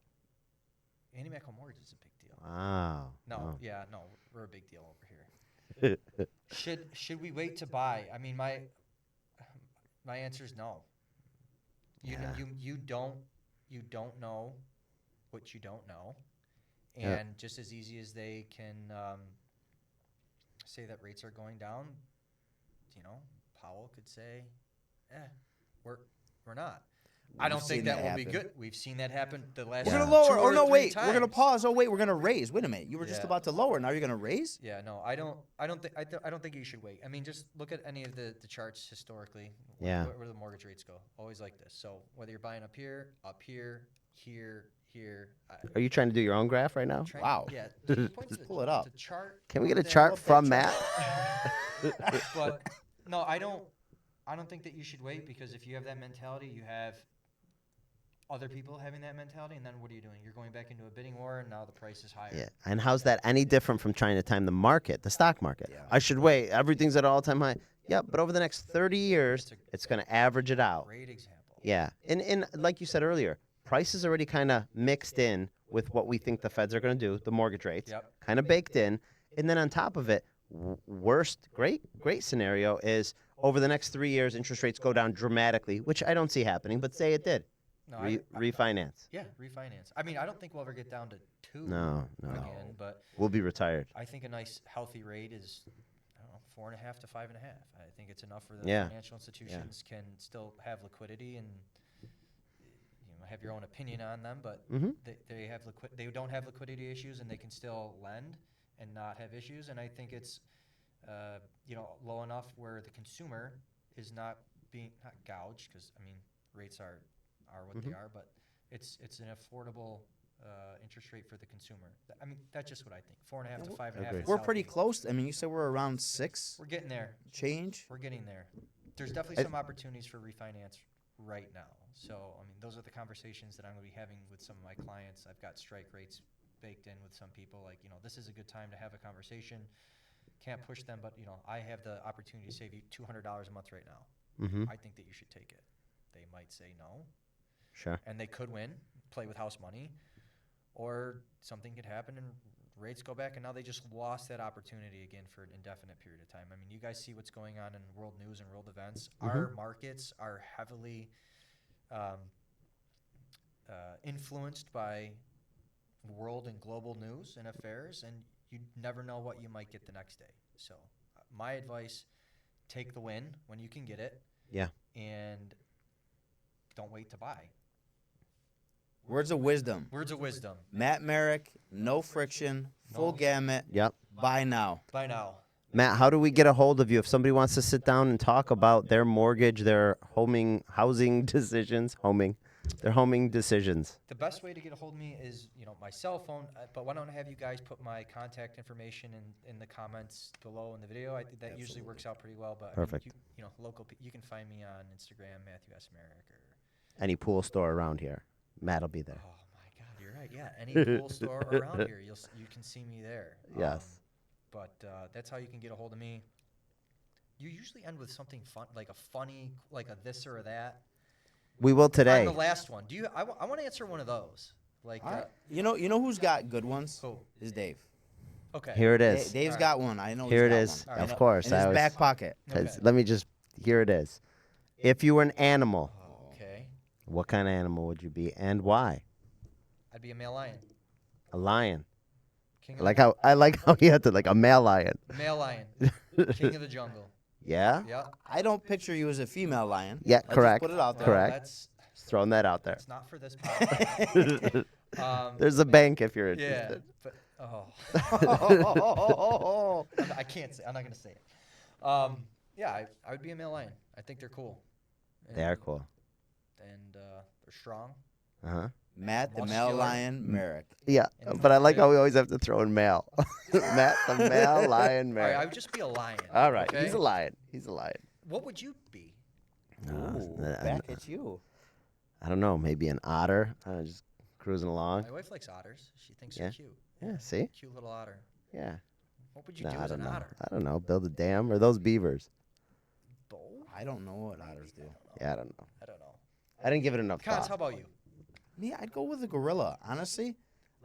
[SPEAKER 3] AnnieMac Home Mortgage is a big deal.
[SPEAKER 2] Wow.
[SPEAKER 3] No,
[SPEAKER 2] Oh.
[SPEAKER 3] yeah, no, we're a big deal over here. Should we wait to buy? I mean, my answer is no.
[SPEAKER 2] Yeah.
[SPEAKER 3] You don't know what you don't know,
[SPEAKER 2] Yeah.
[SPEAKER 3] and just as easy as they can say that rates are going down, Powell could say, we're not. I don't
[SPEAKER 4] We've
[SPEAKER 3] think
[SPEAKER 4] seen
[SPEAKER 3] that
[SPEAKER 4] that
[SPEAKER 3] will be
[SPEAKER 4] happen.
[SPEAKER 3] good. We've seen that happen the last.
[SPEAKER 4] We're
[SPEAKER 2] Yeah.
[SPEAKER 4] going to lower.
[SPEAKER 3] 2
[SPEAKER 4] Oh,
[SPEAKER 3] or
[SPEAKER 4] no,
[SPEAKER 3] 3
[SPEAKER 4] wait. We're going to
[SPEAKER 3] times.
[SPEAKER 4] pause. Oh, wait. We're going to raise. Wait a minute. You were just
[SPEAKER 3] Yeah.
[SPEAKER 4] about to lower. Now you're going to raise?
[SPEAKER 3] Yeah, no, I don't think you should wait. I mean, just look at any of the charts historically.
[SPEAKER 2] Yeah.
[SPEAKER 3] Where the mortgage rates go, always like this. So whether you're buying up here, here.
[SPEAKER 2] Are you trying to do your own graph right now?
[SPEAKER 4] Wow.
[SPEAKER 3] Yeah. Just point to
[SPEAKER 4] Just pull it up.
[SPEAKER 3] The chart.
[SPEAKER 2] Can we get a
[SPEAKER 3] there.
[SPEAKER 2] chart
[SPEAKER 4] up that
[SPEAKER 2] from
[SPEAKER 4] chart.
[SPEAKER 2] Matt?
[SPEAKER 3] But no, I don't. I don't think that you should wait, because if you have that mentality, you have other people having that mentality, and then what are you doing? You're going back into a bidding war, and now the price is higher.
[SPEAKER 2] Yeah. And how's that any different from trying to time the market, the stock market?
[SPEAKER 4] Yeah.
[SPEAKER 2] I should wait. Everything's at an all-time high. Yeah, but over the next 30 years, it's going to average it out.
[SPEAKER 3] Great example.
[SPEAKER 2] Yeah. And like you said earlier, prices already kind of mixed in with what we think the feds are going to do, the mortgage rates,
[SPEAKER 3] Yep.
[SPEAKER 2] kind of baked in. And then on top of it, great scenario is over the next 3 years, interest rates go down dramatically, which I don't see happening, but say it did.
[SPEAKER 3] No,
[SPEAKER 2] Refinance.
[SPEAKER 3] Yeah, refinance. I mean, I don't think we'll ever get down to 2
[SPEAKER 2] No.
[SPEAKER 3] again, but
[SPEAKER 2] We'll be retired.
[SPEAKER 3] I think a nice, healthy rate is, I don't know, 4.5 to 5.5. I think it's enough for the
[SPEAKER 2] Yeah.
[SPEAKER 3] financial institutions can still have liquidity and have your own opinion on them, but they have they don't have liquidity issues, and they can still lend and not have issues. And I think it's low enough where the consumer is not gouged, because I mean rates are what they are, but it's an affordable interest rate for the consumer. I mean, that's just what I think. 4.5 to 5.5.
[SPEAKER 2] Agreed.
[SPEAKER 4] We're pretty close. I mean, you said we're around 6
[SPEAKER 3] We're getting there.
[SPEAKER 4] change.
[SPEAKER 3] We're getting there. There's definitely some opportunities for refinance right now. So, I mean, those are the conversations that I'm going to be having with some of my clients. I've got strike rates baked in with some people. Like, this is a good time to have a conversation. Can't push them, but, I have the opportunity to save you $200 a month right now. I think that you should take it. They might say no.
[SPEAKER 2] Sure.
[SPEAKER 3] And they could win, play with house money, or something could happen and rates go back, and now they just lost that opportunity again for an indefinite period of time. I mean, you guys see what's going on in world news and world events. Our markets are heavily influenced by world and global news and affairs, and you never know what you might get the next day. So my advice, take the win when you can get it.
[SPEAKER 2] Yeah.
[SPEAKER 3] And don't wait to buy.
[SPEAKER 4] Words of wisdom.
[SPEAKER 3] Words of wisdom.
[SPEAKER 4] Matt Merrick, no friction, full gamut.
[SPEAKER 2] Yep.
[SPEAKER 4] Buy now.
[SPEAKER 3] Buy now.
[SPEAKER 2] Matt, how do we get a hold of you if somebody wants to sit down and talk about their mortgage, their housing decisions, their homing decisions?
[SPEAKER 3] The best way to get a hold of me is, my cell phone. But why don't I have you guys put my contact information in the comments below in the video? I think that usually works out pretty well. But
[SPEAKER 2] Perfect.
[SPEAKER 3] I mean, you can find me on Instagram, Matthew S. Merrick, or
[SPEAKER 2] Any pool store around here, Matt will be there.
[SPEAKER 3] Oh my God, you're right. Yeah, any pool store around here, you can see me there.
[SPEAKER 2] Yes.
[SPEAKER 3] But that's how you can get a hold of me. You usually end with something fun, like a funny, like a this or a that.
[SPEAKER 2] We will today.
[SPEAKER 3] On the last one, do you? I want to answer one of those. Like,
[SPEAKER 4] You know who's got good ones?
[SPEAKER 3] Who?
[SPEAKER 4] Is Dave.
[SPEAKER 3] Okay.
[SPEAKER 2] Here it is.
[SPEAKER 4] Dave's got one. I know.
[SPEAKER 2] Here it
[SPEAKER 4] he's
[SPEAKER 2] is.
[SPEAKER 4] got one.
[SPEAKER 2] Of course.
[SPEAKER 4] In his back pocket.
[SPEAKER 3] Okay.
[SPEAKER 2] Let me just. Here it is. If you were an animal,
[SPEAKER 3] Okay.
[SPEAKER 2] what kind of animal would you be, and why?
[SPEAKER 3] I'd be a male lion.
[SPEAKER 2] A lion.
[SPEAKER 3] King
[SPEAKER 2] I
[SPEAKER 3] of
[SPEAKER 2] like how you had to a male lion.
[SPEAKER 3] male lion. King of the jungle.
[SPEAKER 2] Yeah.
[SPEAKER 3] Yeah.
[SPEAKER 4] I don't picture you as a female lion.
[SPEAKER 2] Yeah.
[SPEAKER 4] Let's just
[SPEAKER 2] Correct.
[SPEAKER 4] put it out there.
[SPEAKER 2] Correct.
[SPEAKER 3] That's
[SPEAKER 2] Just throwing that out there.
[SPEAKER 3] It's not for this podcast.
[SPEAKER 2] There's a bank if you're
[SPEAKER 3] Yeah,
[SPEAKER 2] interested.
[SPEAKER 3] but I can't say. I'm not gonna say it. Yeah, I would be a male lion. I think they're cool.
[SPEAKER 2] They are cool.
[SPEAKER 3] And they're strong.
[SPEAKER 2] Uh huh.
[SPEAKER 4] Matt the
[SPEAKER 3] Muscular.
[SPEAKER 4] male lion Merrick.
[SPEAKER 2] Yeah,
[SPEAKER 3] And
[SPEAKER 2] but I like
[SPEAKER 3] yeah.
[SPEAKER 2] how we always have to throw in male. Matt the male lion
[SPEAKER 3] All right, I
[SPEAKER 2] Merrick.
[SPEAKER 3] would just be a lion.
[SPEAKER 2] All right,
[SPEAKER 3] okay?
[SPEAKER 2] he's a lion. He's a lion.
[SPEAKER 3] What would you be?
[SPEAKER 4] Ooh,
[SPEAKER 2] I'm-
[SPEAKER 4] back at you.
[SPEAKER 2] I don't know, maybe an otter. Just cruising along.
[SPEAKER 3] My wife likes otters. She thinks
[SPEAKER 2] Yeah.
[SPEAKER 3] they're cute.
[SPEAKER 2] Yeah, see?
[SPEAKER 3] Cute little otter.
[SPEAKER 2] Yeah.
[SPEAKER 3] What would you
[SPEAKER 2] No,
[SPEAKER 3] do
[SPEAKER 2] I
[SPEAKER 3] as
[SPEAKER 2] don't
[SPEAKER 3] an
[SPEAKER 2] know.
[SPEAKER 3] otter?
[SPEAKER 2] I don't know. Build a dam or those beavers?
[SPEAKER 3] Bold?
[SPEAKER 4] I don't know what otters do.
[SPEAKER 2] Yeah, I don't know.
[SPEAKER 3] I don't know.
[SPEAKER 2] I didn't give it enough
[SPEAKER 3] Cons,
[SPEAKER 2] thought.
[SPEAKER 3] how about you?
[SPEAKER 4] Me, I'd go with a gorilla. Honestly,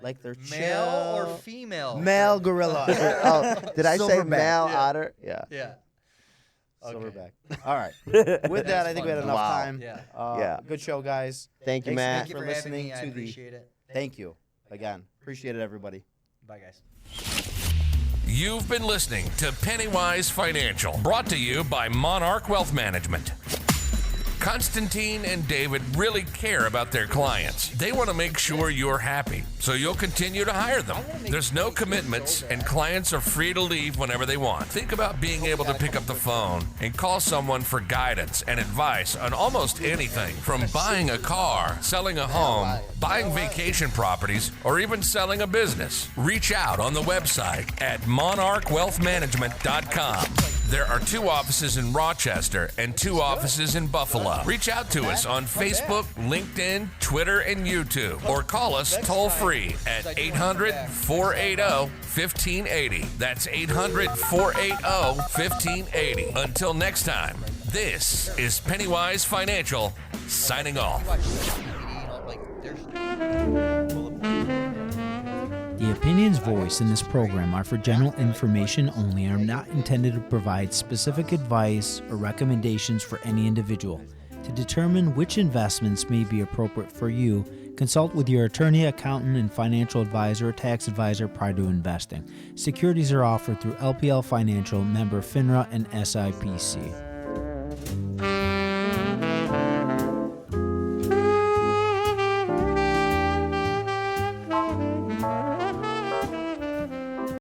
[SPEAKER 4] like they're
[SPEAKER 3] Male or
[SPEAKER 4] chill.
[SPEAKER 3] female?
[SPEAKER 4] Male gorilla.
[SPEAKER 2] Oh, did I say
[SPEAKER 4] Silverback.
[SPEAKER 2] male
[SPEAKER 3] Yeah.
[SPEAKER 2] otter? Yeah.
[SPEAKER 3] Yeah. Okay.
[SPEAKER 4] Silverback. All right. With that, I think we had
[SPEAKER 3] fun,
[SPEAKER 4] enough
[SPEAKER 2] Wow.
[SPEAKER 4] time.
[SPEAKER 3] Yeah.
[SPEAKER 2] Yeah.
[SPEAKER 4] Good show, guys.
[SPEAKER 2] Thank you,
[SPEAKER 4] Thanks-
[SPEAKER 2] Matt.
[SPEAKER 3] Thank you
[SPEAKER 4] for
[SPEAKER 3] for having
[SPEAKER 4] listening
[SPEAKER 3] me. I
[SPEAKER 4] to the-
[SPEAKER 3] appreciate it.
[SPEAKER 4] Thank you again. Appreciate it, everybody.
[SPEAKER 3] Bye, guys.
[SPEAKER 5] You've been listening to Pennywise Financial, brought to you by Monarch Wealth Management. Constantine and David really care about their clients. They want to make sure you're happy, so you'll continue to hire them. There's no commitments, and clients are free to leave whenever they want. Think about being able to pick up the phone and call someone for guidance and advice on almost anything, from buying a car, selling a home, buying vacation properties, or even selling a business. Reach out on the website at monarchwealthmanagement.com. There are 2 offices in Rochester and 2 offices in Buffalo. Reach out to us on Facebook, LinkedIn, Twitter, and YouTube, or call us toll-free at 800-480-1580. That's 800-480-1580. Until next time, this is Pennywise Financial signing off.
[SPEAKER 1] The opinions voiced in this program are for general information only and are not intended to provide specific advice or recommendations for any individual. To determine which investments may be appropriate for you, consult with your attorney, accountant, and financial advisor or tax advisor prior to investing. Securities are offered through LPL Financial, member FINRA, and SIPC.